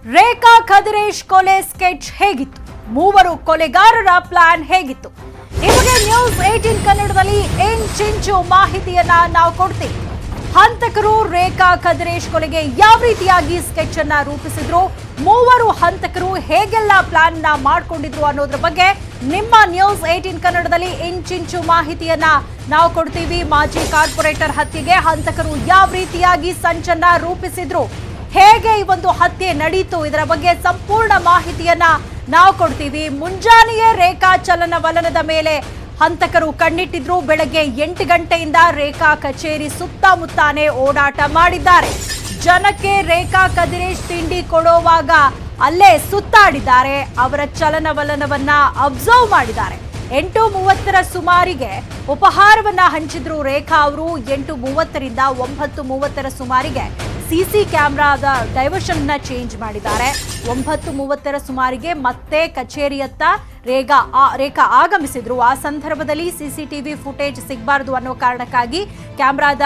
ರೇಖಾ ಕದಿರೇಶ್ ಕೊಲೆ ಸ್ಕೆಚ್ ಹೇಗಿತ್ತು? ಮೂವರು ಕೊಲೆಗಾರರ ಪ್ಲಾನ್ ಹೇಗಿತ್ತು? ಈ ಬಗ್ಗೆ ನ್ಯೂಸ್ 18 ಕನ್ನಡದಲ್ಲಿ ಇಂಚಿಂಚು ಮಾಹಿತಿಯನ್ನ ನಾವು ಕೊಡ್ತೀವಿ. ಹಂತಕರು ರೇಖಾ ಕದಿರೇಶ್ ಕೊಲೆಗೆ ಯಾವ ರೀತಿಯಾಗಿ ಸ್ಕೆಚ್ ಅನ್ನ ರೂಪಿಸಿದ್ರು, ಮೂವರು ಹಂತಕರು ಹೇಗೆಲ್ಲ ಪ್ಲಾನ್ ನ ಮಾಡ್ಕೊಂಡಿದ್ರು ಅನ್ನೋದ್ರ ಬಗ್ಗೆ ನಿಮ್ಮ ನ್ಯೂಸ್ 18 ಕನ್ನಡದಲ್ಲಿ ಇಂಚಿಂಚು ಮಾಹಿತಿಯನ್ನ ನಾವು ಕೊಡ್ತೀವಿ. ಮಾಜಿ ಕಾರ್ಪೊರೇಟರ್ ಹತ್ಯೆಗೆ ಹಂತಕರು ಯಾವ ರೀತಿಯಾಗಿ ಸಂಚನ್ನ ರೂಪಿಸಿದ್ರು, ಹೇಗೆ ಈ ಒಂದು ಹತ್ಯೆ ನಡೀತು, ಇದರ ಬಗ್ಗೆ ಸಂಪೂರ್ಣ ಮಾಹಿತಿಯನ್ನ ನಾವು ಕೊಡ್ತೀವಿ. ಮುಂಜಾನೆಯೇ ರೇಖಾ ಚಲನವಲನದ ಮೇಲೆ ಹಂತಕರು ಕಣ್ಣಿಟ್ಟಿದ್ರು. ಬೆಳಗ್ಗೆ 8 ಗಂಟೆಯಿಂದ ರೇಖಾ ಕಚೇರಿ ಸುತ್ತಮುತ್ತಾನೆ ಓಡಾಟ ಮಾಡಿದ್ದಾರೆ. ಜನಕ್ಕೆ ರೇಖಾ ಕದಿರೇಶ್ ತಿಂಡಿ ಕೊಡುವಾಗ ಅಲ್ಲೇ ಸುತ್ತಾಡಿದ್ದಾರೆ. ಅವರ ಚಲನವಲನವನ್ನ ಅಬ್ಸರ್ವ್ ಮಾಡಿದ್ದಾರೆ. 8:30ರ ಸುಮಾರಿಗೆ ಉಪಹಾರವನ್ನ ಹಂಚಿದ್ರು ರೇಖಾ ಅವರು. 8:30ರಿಂದ 9:30ರ ಸುಮಾರಿಗೆ ಸಿಸಿ ಕ್ಯಾಮೆರಾದ ಡೈವರ್ಷನ್ ನ ಚೇಂಜ್ ಮಾಡಿದ್ದಾರೆ. 9:30ರ ಸುಮಾರಿಗೆ ಮತ್ತೆ ಕಚೇರಿಯತ್ತ ರೇಖಾ ಆಗಮಿಸಿದ್ರು. ಆ ಸಂದರ್ಭದಲ್ಲಿ ಸಿಸಿಟಿವಿ ಫುಟೇಜ್ ಸಿಗಬಾರದು ಅನ್ನೋ ಕಾರಣಕ್ಕಾಗಿ ಕ್ಯಾಮೆರಾದ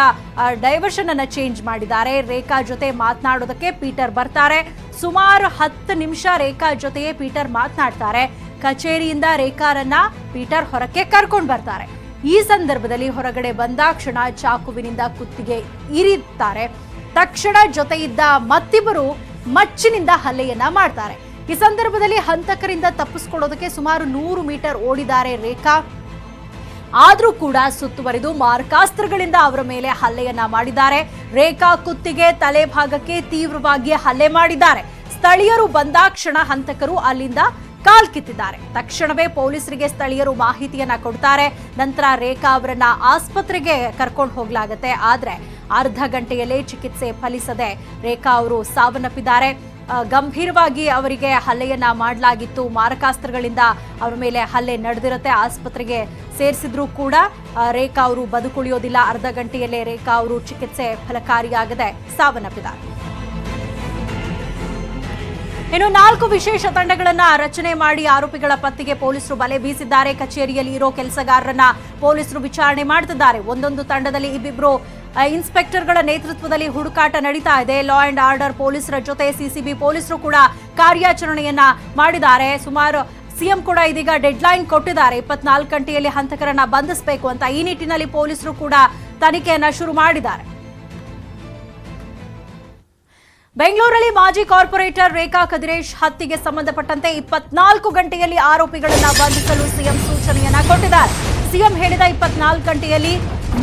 ಡೈವರ್ಷನ್ ಅನ್ನ ಚೇಂಜ್ ಮಾಡಿದ್ದಾರೆ. ರೇಖಾ ಜೊತೆ ಮಾತನಾಡೋದಕ್ಕೆ ಪೀಟರ್ ಬರ್ತಾರೆ. ಸುಮಾರು 10 ನಿಮಿಷ ರೇಖಾ ಜೊತೆಯೇ ಪೀಟರ್ ಮಾತನಾಡ್ತಾರೆ. ಕಚೇರಿಯಿಂದ ರೇಖಾರನ್ನ ಪೀಟರ್ ಹೊರಕ್ಕೆ ಕರ್ಕೊಂಡು ಬರ್ತಾರೆ. ಈ ಸಂದರ್ಭದಲ್ಲಿ ಹೊರಗಡೆ ಬಂದಾಕ್ಷಣ ಚಾಕುವಿನಿಂದ ಕುತ್ತಿಗೆ ಇರಿತಾರೆ. ತಕ್ಷಣ ಜೊತೆ ಇದ್ದ ಮತ್ತಿಬ್ಬರು ಮಚ್ಚಿನಿಂದ ಹಲ್ಲೆಯನ್ನ ಮಾಡ್ತಾರೆ. ಈ ಸಂದರ್ಭದಲ್ಲಿ ಹಂತಕರಿಂದ ತಪ್ಪಿಸ್ಕೊಳ್ಳೋದಕ್ಕೆ ಸುಮಾರು 100 ಮೀಟರ್ ಓಡಿದ್ದಾರೆ ರೇಖಾ. ಆದ್ರೂ ಕೂಡ ಸುತ್ತುವರಿದು ಮಾರಕಾಸ್ತ್ರಗಳಿಂದ ಅವರ ಮೇಲೆ ಹಲ್ಲೆಯನ್ನ ಮಾಡಿದ್ದಾರೆ. ರೇಖಾ ಕುತ್ತಿಗೆ, ತಲೆ ಭಾಗಕ್ಕೆ ತೀವ್ರವಾಗಿ ಹಲ್ಲೆ ಮಾಡಿದ್ದಾರೆ. ಸ್ಥಳೀಯರು ಬಂದಾಕ್ಷಣ ಹಂತಕರು ಅಲ್ಲಿಂದ ಕಾಲ್ಕಿತ್ತಿದ್ದಾರೆ. ತಕ್ಷಣವೇ ಪೊಲೀಸರಿಗೆ ಸ್ಥಳೀಯರು ಮಾಹಿತಿಯನ್ನ ಕೊಡ್ತಾರೆ. ನಂತರ ರೇಖಾ ಅವರನ್ನ ಆಸ್ಪತ್ರೆಗೆ ಕರ್ಕೊಂಡು ಹೋಗ್ಲಾಗತ್ತೆ. ಆದ್ರೆ ಅರ್ಧ ಗಂಟೆಯಲ್ಲೇ ಚಿಕಿತ್ಸೆ ಫಲಿಸದೆ ರೇಖಾ ಅವರು ಸಾವನ್ನಪ್ಪಿದ್ದಾರೆ. ಗಂಭೀರವಾಗಿ ಅವರಿಗೆ ಹಲ್ಲೆಯನ್ನ ಮಾಡಲಾಗಿತ್ತು. ಮಾರಕಾಸ್ತ್ರಗಳಿಂದ ಅವರ ಮೇಲೆ ಹಲ್ಲೆ ನಡೆದಿರುತ್ತೆ. ಆಸ್ಪತ್ರೆಗೆ ಸೇರಿಸಿದ್ರು ಕೂಡ ರೇಖಾ ಅವರು ಬದುಕುಳಿಯೋದಿಲ್ಲ. ಅರ್ಧ ಗಂಟೆಯಲ್ಲೇ ರೇಖಾ ಅವರು ಚಿಕಿತ್ಸೆ ಫಲಕಾರಿಯಾಗದೆ ಸಾವನ್ನಪ್ಪಿದ್ದಾರೆ. ಇನ್ನು 4 ವಿಶೇಷ ತಂಡಗಳನ್ನ ರಚನೆ ಮಾಡಿ ಆರೋಪಿಗಳ ಪತ್ತೆಗೆ ಪೊಲೀಸರು ಬಲೆ ಬೀಸಿದ್ದಾರೆ. ಕಚೇರಿಯಲ್ಲಿ ಇರೋ ಕೆಲಸಗಾರರನ್ನ ಪೊಲೀಸರು ವಿಚಾರಣೆ ಮಾಡುತ್ತಿದ್ದಾರೆ. ಒಂದೊಂದು ತಂಡದಲ್ಲಿ ಇಬ್ಬಿಬ್ರು ಇನ್ಸ್ಪೆಕ್ಟರ್ಗಳ ನೇತೃತ್ವದಲ್ಲಿ ಹುಡುಕಾಟ ನಡೀತಾ ಇದೆ. ಲಾ ಅಂಡ್ ಆರ್ಡರ್ ಪೊಲೀಸರ ಜೊತೆ ಸಿಸಿಬಿ ಪೊಲೀಸರು ಕೂಡ ಕಾರ್ಯಾಚರಣೆಯನ್ನ ಮಾಡಿದ್ದಾರೆ. ಸುಮಾರು ಸಿಎಂ ಕೂಡ ಇದೀಗ ಡೆಡ್ಲೈನ್ ಕೊಟ್ಟಿದ್ದಾರೆ. 24 ಗಂಟೆಯಲ್ಲಿ ಹಂತಕರನ್ನ ಬಂಧಿಸಬೇಕು ಅಂತ. ಈ ನಿಟ್ಟಿನಲ್ಲಿ ಪೊಲೀಸರು ಕೂಡ ತನಿಖೆಯನ್ನ ಶುರು ಮಾಡಿದ್ದಾರೆ. ಬೆಂಗಳೂರಲ್ಲಿ ಮಾಜಿ ಕಾರ್ಪೊರೇಟರ್ ರೇಖಾ ಕದಿರೇಶ್ ಹತ್ಯೆಗೆ ಸಂಬಂಧಪಟ್ಟಂತೆ 24 ಗಂಟೆಯಲ್ಲಿ ಆರೋಪಿಗಳನ್ನ ಬಂಧಿಸಲು ಸಿಎಂ ಸೂಚನೆಯನ್ನ ಕೊಟ್ಟಿದ್ದಾರೆ. ಸಿಎಂ ಹೇಳಿದ 24 ಗಂಟೆಯಲ್ಲಿ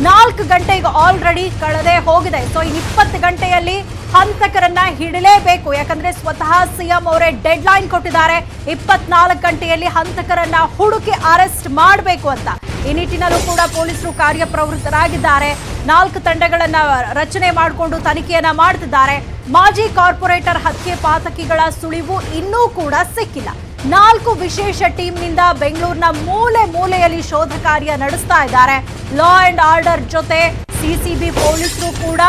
4 ಗಂಟೆಗೆ ಆಲ್ರೆಡಿ ಕಳೆದೇ ಹೋಗಿದೆ. ಸೊ ಇನ್ನು 20 ಗಂಟೆಯಲ್ಲಿ ಹಂತಕರನ್ನ ಹಿಡಲೇಬೇಕು. ಯಾಕಂದ್ರೆ ಸ್ವತಃ ಸಿಎಂ ಅವರೇ ಡೆಡ್ ಲೈನ್ ಕೊಟ್ಟಿದ್ದಾರೆ. 24 ಗಂಟೆಯಲ್ಲಿ ಹಂತಕರನ್ನ ಹುಡುಕಿ ಅರೆಸ್ಟ್ ಮಾಡಬೇಕು ಅಂತ. ಈ ನಿಟ್ಟಿನಲ್ಲೂ ಕೂಡ ಪೊಲೀಸರು ಕಾರ್ಯಪ್ರವೃತ್ತರಾಗಿದ್ದಾರೆ. 4 ತಂಡಗಳನ್ನ ರಚನೆ ಮಾಡಿಕೊಂಡು ತನಿಖೆಯನ್ನ ಮಾಡುತ್ತಿದ್ದಾರೆ. ಮಾಜಿ ಕಾರ್ಪೊರೇಟರ್ ಹತ್ಯೆ ಪಾತಕಿಗಳ ಸುಳಿವು ಇನ್ನೂ ಕೂಡ ಸಿಕ್ಕಿಲ್ಲ. 4 ವಿಶೇಷ ಟೀಮ್ನಿಂದ ಬೆಂಗಳೂರಿನ ಮೂಲೆ ಮೂಲೆಯಲ್ಲಿ ಶೋಧ ಕಾರ್ಯ ನಡೆಸ್ತಾ ಇದ್ದಾರೆ. ಲಾ ಅಂಡ್ ಆರ್ಡರ್ ಜೊತೆ ಸಿಸಿಬಿ ಪೊಲೀಸರು ಕೂಡ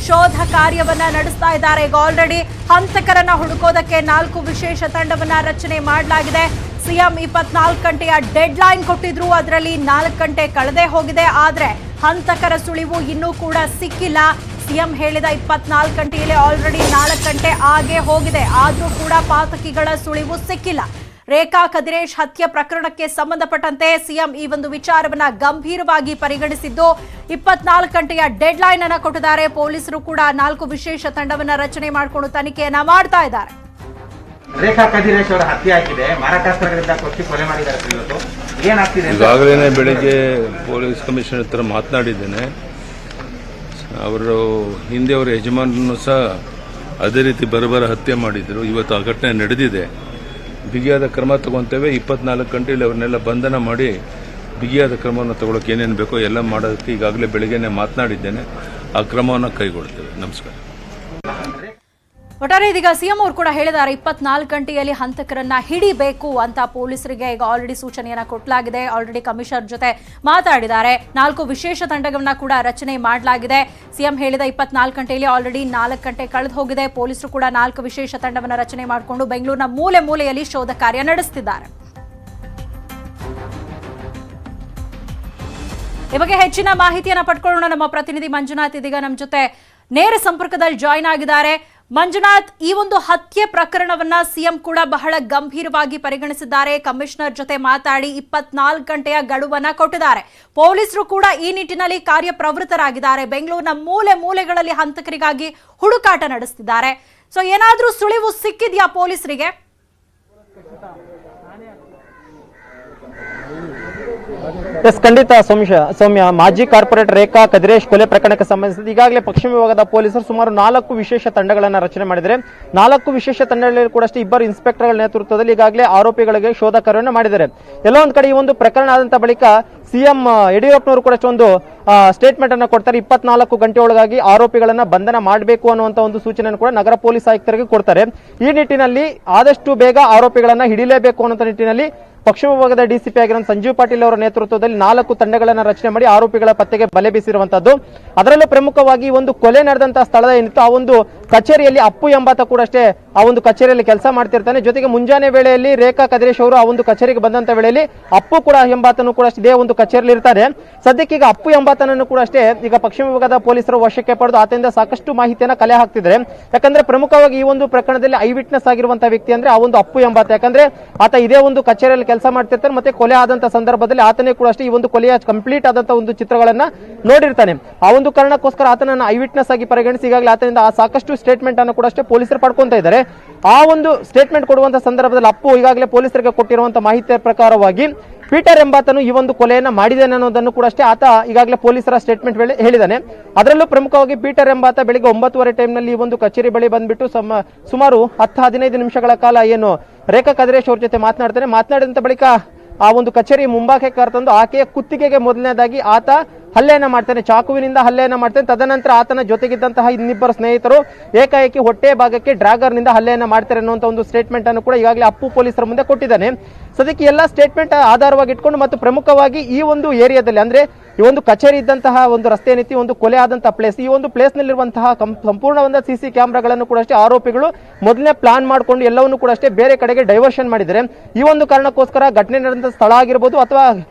ಶೋಧ ಕಾರ್ಯವನ್ನ ನಡೆಸ್ತಾ ಇದ್ದಾರೆ. ಈಗ ಆಲ್ರೆಡಿ ಹಂತಕರನ್ನ ಹುಡುಕೋದಕ್ಕೆ 4 ವಿಶೇಷ ತಂಡವನ್ನ ರಚನೆ ಮಾಡಲಾಗಿದೆ. ಸಿಎಂ 24 ಗಂಟೆಯ ಡೆಡ್ ಲೈನ್ ಕೊಟ್ಟಿದ್ರು. ಅದರಲ್ಲಿ 4 ಗಂಟೆ ಕಳೆದೇ ಹೋಗಿದೆ. ಆದ್ರೆ ಹಂತಕರ ಸುಳಿವು ಇನ್ನೂ ಕೂಡ ಸಿಕ್ಕಿಲ್ಲ. ಸಿಎಂ ಹೇಳಿದ 24 ಗಂಟೆಯಲ್ಲಿ ಆಲ್ರೆಡಿ 4 ಗಂಟೆ ಆಗೇ ಹೋಗಿದೆ. ಆದ್ರೂ ಕೂಡ ಪಾತಕಿಗಳ ಸುಳಿವು ಸಿಕ್ಕಿಲ್ಲ. ರೇಖಾ ಕದಿರೇಶ್ ಹತ್ಯೆ ಪ್ರಕರಣಕ್ಕೆ ಸಂಬಂಧಪಟ್ಟಂತೆ ಸಿಎಂ ಈ ಒಂದು ವಿಚಾರವನ್ನ ಗಂಭೀರವಾಗಿ ಪರಿಗಣಿಸಿದ್ದು 24 ಗಂಟೆಯ ಡೆಡ್ ಲೈನ್ ಅನ್ನ ಕೊಟ್ಟಿದ್ದಾರೆ. ಪೊಲೀಸರು ಕೂಡ 4 ವಿಶೇಷ ತಂಡವನ್ನ ರಚನೆ ಮಾಡಿಕೊಂಡು ತನಿಖೆಯನ್ನ ಮಾಡ್ತಾ ಇದ್ದಾರೆ. ರೇಖಾ ಕದಿರೇಶ್ ಅವರ ಹತ್ಯೆ ಆಗಿದೆ. ಮಾರಕಾಸ್ತ್ರಗಳಿಂದ ಕೊಚ್ಚಿ ಕೊಲೆ ಮಾಡಿದ್ದಾರೆ. ಇವತ್ತು ಏನಾಗ್ತಿದೆ? ಈಗಾಗಲೇ ಬೆಳಿಗ್ಗೆ ಪೊಲೀಸ್ ಕಮಿಷನರ್ ಹತ್ರ ಮಾತನಾಡಿದ್ದೇನೆ. ಅವರು ಹಿಂದೆ ಅವರ ಯಜಮಾನರನ್ನು ಸಹ ಅದೇ ರೀತಿ ಬರಬರ ಹತ್ಯೆ ಮಾಡಿದ್ರು. ಇವತ್ತು ಆ ಘಟನೆ ನಡೆದಿದೆ. ಬಿಗಿಯಾದ ಕ್ರಮ ತಗೊಂತೇವೆ. 24 ಗಂಟೆಯಲ್ಲಿ ಅವ್ರನ್ನೆಲ್ಲ ಬಂಧನ ಮಾಡಿ ಬಿಗಿಯಾದ ಕ್ರಮವನ್ನು ತಗೊಳ್ಳೋಕೆ ಏನೇನು ಬೇಕೋ ಎಲ್ಲ ಮಾಡೋದಕ್ಕೆ ಈಗಾಗಲೇ ಬೆಳಗ್ಗೆನೆ ಮಾತನಾಡಿದ್ದೇನೆ. ಆ ಕ್ರಮವನ್ನು ಕೈಗೊಳ್ತೇವೆ. ನಮಸ್ಕಾರ. ಒಟ್ಟಾರೆ ಇದೀಗ ಸಿಎಂ ಅವರು ಕೂಡ ಹೇಳಿದ್ದಾರೆ 24 ಗಂಟೆಯಲ್ಲಿ ಹಂತಕರನ್ನ ಹಿಡಿಬೇಕು ಅಂತ ಪೊಲೀಸರಿಗೆ ಈಗ ಆಲ್ರೆಡಿ ಸೂಚನೆಯನ್ನ ಕೊಡಲಾಗಿದೆ. ಆಲ್ರೆಡಿ ಕಮಿಷನರ್ ಜೊತೆ ಮಾತಾಡಿದ್ದಾರೆ. 4 ವಿಶೇಷ ತಂಡಗಳನ್ನ ಕೂಡ ರಚನೆ ಮಾಡಲಾಗಿದೆ. ಸಿಎಂ ಹೇಳಿದ 24 ಗಂಟೆಯಲ್ಲಿ ಆಲ್ರೆಡಿ 4 ಗಂಟೆ ಕಳೆದು ಹೋಗಿದೆ. ಪೊಲೀಸರು ಕೂಡ 4 ವಿಶೇಷ ತಂಡವನ್ನ ರಚನೆ ಮಾಡಿಕೊಂಡು ಬೆಂಗಳೂರಿನ ಮೂಲೆ ಮೂಲೆಯಲ್ಲಿ ಶೋಧ ಕಾರ್ಯ ನಡೆಸುತ್ತಿದ್ದಾರೆ. ಈ ಬಗ್ಗೆ ಹೆಚ್ಚಿನ ಮಾಹಿತಿಯನ್ನ ಪಡ್ಕೊಳ್ಳೋಣ. ನಮ್ಮ ಪ್ರತಿನಿಧಿ ಮಂಜುನಾಥ್ ಇದೀಗ ನಮ್ಮ ಜೊತೆ ನೇರ ಸಂಪರ್ಕದಲ್ಲಿ ಜಾಯಿನ್ ಆಗಿದ್ದಾರೆ. ಮಂಜುನಾಥ್, ಈ ಒಂದು ಹತ್ಯೆ ಪ್ರಕರಣವನ್ನ ಸಿಎಂ ಕೂಡ ಬಹಳ ಗಂಭೀರವಾಗಿ ಪರಿಗಣಿಸಿದ್ದಾರೆ. ಕಮಿಷನರ್ ಜೊತೆ ಮಾತಾಡಿ 24 ಗಂಟೆಯ ಗಡುವನ್ನ ಕೊಟ್ಟಿದ್ದಾರೆ. ಪೊಲೀಸರು ಕೂಡ ಈ ನಿಟ್ಟಿನಲ್ಲಿ ಕಾರ್ಯಪ್ರವೃತ್ತರಾಗಿದ್ದಾರೆ. ಬೆಂಗಳೂರಿನ ಮೂಲೆ ಮೂಲೆಗಳಲ್ಲಿ ಹಂತಕರಿಗಾಗಿ ಹುಡುಕಾಟ ನಡೆಸುತ್ತಿದ್ದಾರೆ. ಸೊ ಏನಾದ್ರೂ ಸುಳಿವು ಸಿಕ್ಕಿದ್ಯಾ ಪೊಲೀಸರಿಗೆ? ಎಸ್, ಖಂಡಿತ ಸೌಮ್ಯ. ಮಾಜಿ ಕಾರ್ಪೊರೇಟರ್ ರೇಖಾ ಕದಿರೇಶ್ ಕೊಲೆ ಪ್ರಕರಣಕ್ಕೆ ಸಂಬಂಧಿಸಿದ ಈಗಾಗಲೇ ಪಶ್ಚಿಮ ವಿಭಾಗದ ಪೊಲೀಸರು ಸುಮಾರು 4 ವಿಶೇಷ ತಂಡಗಳನ್ನು ರಚನೆ ಮಾಡಿದರೆ 4 ವಿಶೇಷ ತಂಡಗಳಲ್ಲಿ ಕೂಡ ಅಷ್ಟೇ 2 ಇನ್ಸ್ಪೆಕ್ಟರ್ಗಳ ನೇತೃತ್ವದಲ್ಲಿ ಈಗಾಗಲೇ ಆರೋಪಿಗಳಿಗೆ ಶೋಧ ಕಾರ್ಯವನ್ನು ಮಾಡಿದ್ದಾರೆ. ಎಲ್ಲೋ ಒಂದ್ ಕಡೆ ಈ ಒಂದು ಪ್ರಕರಣ ಆದಂತ ಬಳಿಕ ಸಿಎಂ ಯಡಿಯೂರಪ್ಪನವರು ಕೂಡ ಒಂದು ಸ್ಟೇಟ್ಮೆಂಟ್ ಅನ್ನು ಕೊಡ್ತಾರೆ. 24 ಗಂಟೆ ಒಳಗಾಗಿ ಆರೋಪಿಗಳನ್ನ ಬಂಧನ ಮಾಡಬೇಕು ಅನ್ನುವಂತ ಒಂದು ಸೂಚನೆಯನ್ನು ಕೂಡ ನಗರ ಪೊಲೀಸ್ ಆಯುಕ್ತರಿಗೆ ಕೊಡ್ತಾರೆ. ಈ ನಿಟ್ಟಿನಲ್ಲಿ ಆದಷ್ಟು ಬೇಗ ಆರೋಪಿಗಳನ್ನ ಹಿಡಿಲೇಬೇಕು ಅನ್ನೋ ನಿಟ್ಟಿನಲ್ಲಿ ಪಶ್ಚಿಮ ವಿಭಾಗದ ಡಿಸಿಪಿ ಆಗಿರೋ ಸಂಜೀವ್ ಪಾಟೀಲ್ ಅವರ ನೇತೃತ್ವದಲ್ಲಿ 4 ತಂಡಗಳನ್ನು ರಚನೆ ಮಾಡಿ ಆರೋಪಿಗಳ ಪತ್ತೆಗೆ ಬಲೆ ಬೀಸಿರುವಂತದ್ದು. ಅದರಲ್ಲೂ ಪ್ರಮುಖವಾಗಿ ಒಂದು ಕೊಲೆ ನಡೆದಂತಹ ಸ್ಥಳದ ಏನಿತ್ತು ಆ ಒಂದು ಕಚೇರಿಯಲ್ಲಿ ಅಪ್ಪು ಎಂಬಾತ ಕೂಡ ಅಷ್ಟೇ ಆ ಒಂದು ಕಚೇರಿಯಲ್ಲಿ ಕೆಲಸ ಮಾಡ್ತಿರ್ತಾನೆ. ಜೊತೆಗೆ ಮುಂಜಾನೆ ವೇಳೆಯಲ್ಲಿ ರೇಖಾ ಕದಿರೇಶ್ ಅವರು ಆ ಒಂದು ಕಚೇರಿಗೆ ಬಂದಂತ ವೇಳೆಯಲ್ಲಿ ಅಪ್ಪು ಕೂಡ ಎಂಬಾತನು ಕೂಡ ಅಷ್ಟೇ ಒಂದು ಕಚೇರಿಯಲ್ಲಿ ಇರ್ತಾರೆ. ಸದ್ಯಕ್ಕೆ ಈಗ ಅಪ್ಪು ಎಂಬಾತನನ್ನು ಕೂಡ ಅಷ್ಟೇ ಈಗ ಪಶ್ಚಿಮ ವಿಭಾಗದ ಪೊಲೀಸರು ವಶಕ್ಕೆ ಪಡೆದು ಆತನಿಂದ ಸಾಕಷ್ಟು ಮಾಹಿತಿಯನ್ನು ಕಲೆ ಹಾಕ್ತಿದ್ದಾರೆ. ಯಾಕಂದ್ರೆ ಪ್ರಮುಖವಾಗಿ ಈ ಒಂದು ಪ್ರಕರಣದಲ್ಲಿ ಐ ವಿಟ್ನೆಸ್ ಆಗಿರುವಂತಹ ವ್ಯಕ್ತಿ ಅಂದ್ರೆ ಆ ಒಂದು ಅಪ್ಪು ಎಂಬಾತ. ಯಾಕಂದ್ರೆ ಆತ ಇದೇ ಒಂದು ಕಚೇರಿಯಲ್ಲಿ ಕೆಲಸ ಮಾಡ್ತಿರ್ತಾನೆ. ಮತ್ತೆ ಕೊಲೆ ಆದಂತ ಸಂದರ್ಭದಲ್ಲಿ ಆತನೇ ಕೂಡ ಅಷ್ಟೇ ಈ ಒಂದು ಕೊಲೆಯ ಕಂಪ್ಲೀಟ್ ಆದಂತಹ ಒಂದು ಚಿತ್ರಗಳನ್ನ ನೋಡಿರ್ತಾನೆ. ಆ ಒಂದು ಕಾರಣಕ್ಕೋಸ್ಕರ ಆತನನ್ನು ಐ ವಿಟ್ನೆಸ್ ಆಗಿ ಪರಿಗಣಿಸಿ ಈಗಾಗಲೇ ಆತನಿಂದ ಸಾಕಷ್ಟು ಸ್ಟೇಟ್ಮೆಂಟ್ ಅನ್ನು ಕೂಡ ಅಷ್ಟೇ ಪೊಲೀಸರು ಪಡ್ಕೊಂತ ಇದ್ದಾರೆ. ಆ ಒಂದು ಸ್ಟೇಟ್ಮೆಂಟ್ ಕೊಡುವಂತಹ ಸಂದರ್ಭದಲ್ಲಿ ಅಪ್ಪು ಈಗಾಗಲೇ ಪೊಲೀಸರಿಗೆ ಕೊಟ್ಟಿರುವಂತಹ ಮಾಹಿತಿಯ ಪ್ರಕಾರವಾಗಿ ಪೀಟರ್ ಎಂಬಾತನು ಈ ಒಂದು ಕೊಲೆಯನ್ನ ಮಾಡಿದ್ದಾನೆ ಅನ್ನೋದನ್ನು ಕೂಡ ಅಷ್ಟೇ ಆತ ಈಗಾಗಲೇ ಪೊಲೀಸರ ಸ್ಟೇಟ್ಮೆಂಟ್ ಹೇಳಿದ್ದಾನೆ. ಅದರಲ್ಲೂ ಪ್ರಮುಖವಾಗಿ ಪೀಟರ್ ಎಂಬಾತ ಬೆಳಿಗ್ಗೆ 9:30 ಟೈಮ್ನಲ್ಲಿ ಈ ಒಂದು ಕಚೇರಿ ಬಳಿ ಬಂದ್ಬಿಟ್ಟು ಸುಮಾರು 10-15 ನಿಮಿಷಗಳ ಕಾಲ ಏನು ರೇಖಾ ಕದಿರೇಶ್ ಅವ್ರ ಜೊತೆ ಮಾತನಾಡಿದಂತ ಬಳಿಕ ಆ ಒಂದು ಕಚೇರಿ ಮುಂಭಾಗಕ್ಕೆ ಕರೆತಂದು ಆಕೆಯ ಕುತ್ತಿಗೆಗೆ ಮೊದಲನೇದಾಗಿ ಆತ ಹಲ್ಲೆಯನ್ನ ಮಾಡ್ತಾನೆ, ಚಾಕುವಿನಿಂದ ಹಲ್ಲೆಯನ್ನ ಮಾಡ್ತಾನೆ. ತದನಂತರ ಆತನ ಜೊತೆಗಿದ್ದಂತಹ ಇನ್ನಿಬ್ಬರು ಸ್ನೇಹಿತರು ಏಕಾಏಕಿ ಹೊಟ್ಟೆ ಭಾಗಕ್ಕೆ ಡ್ರ್ಯಾಗರ್ ನಿಂದ ಹಲ್ಲೆಯನ್ನ ಮಾಡ್ತಾರೆ ಅನ್ನುವಂತ ಒಂದು ಸ್ಟೇಟ್ಮೆಂಟ್ ಅನ್ನು ಕೂಡ ಈಗಾಗಲೇ ಅಪ್ಪು ಪೊಲೀಸರ ಮುಂದೆ ಕೊಟ್ಟಿದ್ದಾನೆ. ಸದ್ಯಕ್ಕೆ ಎಲ್ಲ ಸ್ಟೇಟ್ಮೆಂಟ್ ಆಧಾರವಾಗಿ ಇಟ್ಕೊಂಡು ಮತ್ತು ಪ್ರಮುಖವಾಗಿ ಈ ಒಂದು ಏರಿಯಾದಲ್ಲಿ ಅಂದ್ರೆ ಈ ಒಂದು ಕಚೇರಿ ಇದ್ದಂತಹ ಒಂದು ರಸ್ತೆ ಏನಿತ್ತು ಒಂದು ಕೊಲೆ ಆದಂತಹ ಪ್ಲೇಸ್, ಈ ಒಂದು ಪ್ಲೇಸ್ ನಲ್ಲಿರುವಂತಹ ಸಂಪೂರ್ಣವಾದ ಸಿಸಿ ಕ್ಯಾಮೆರಾಗಳನ್ನು ಕೂಡ ಅಷ್ಟೇ ಆರೋಪಿಗಳು ಮೊದಲನೇ ಪ್ಲಾನ್ ಮಾಡಿಕೊಂಡು ಎಲ್ಲವನ್ನು ಕೂಡ ಅಷ್ಟೇ ಬೇರೆ ಕಡೆಗೆ ಡೈವರ್ಷನ್ ಮಾಡಿದ್ದಾರೆ. ಈ ಒಂದು ಕಾರಣಕ್ಕೋಸ್ಕರ ಘಟನೆ ನಡೆದಂತ ಸ್ಥಳ ಆಗಿರಬಹುದು ಅಥವಾ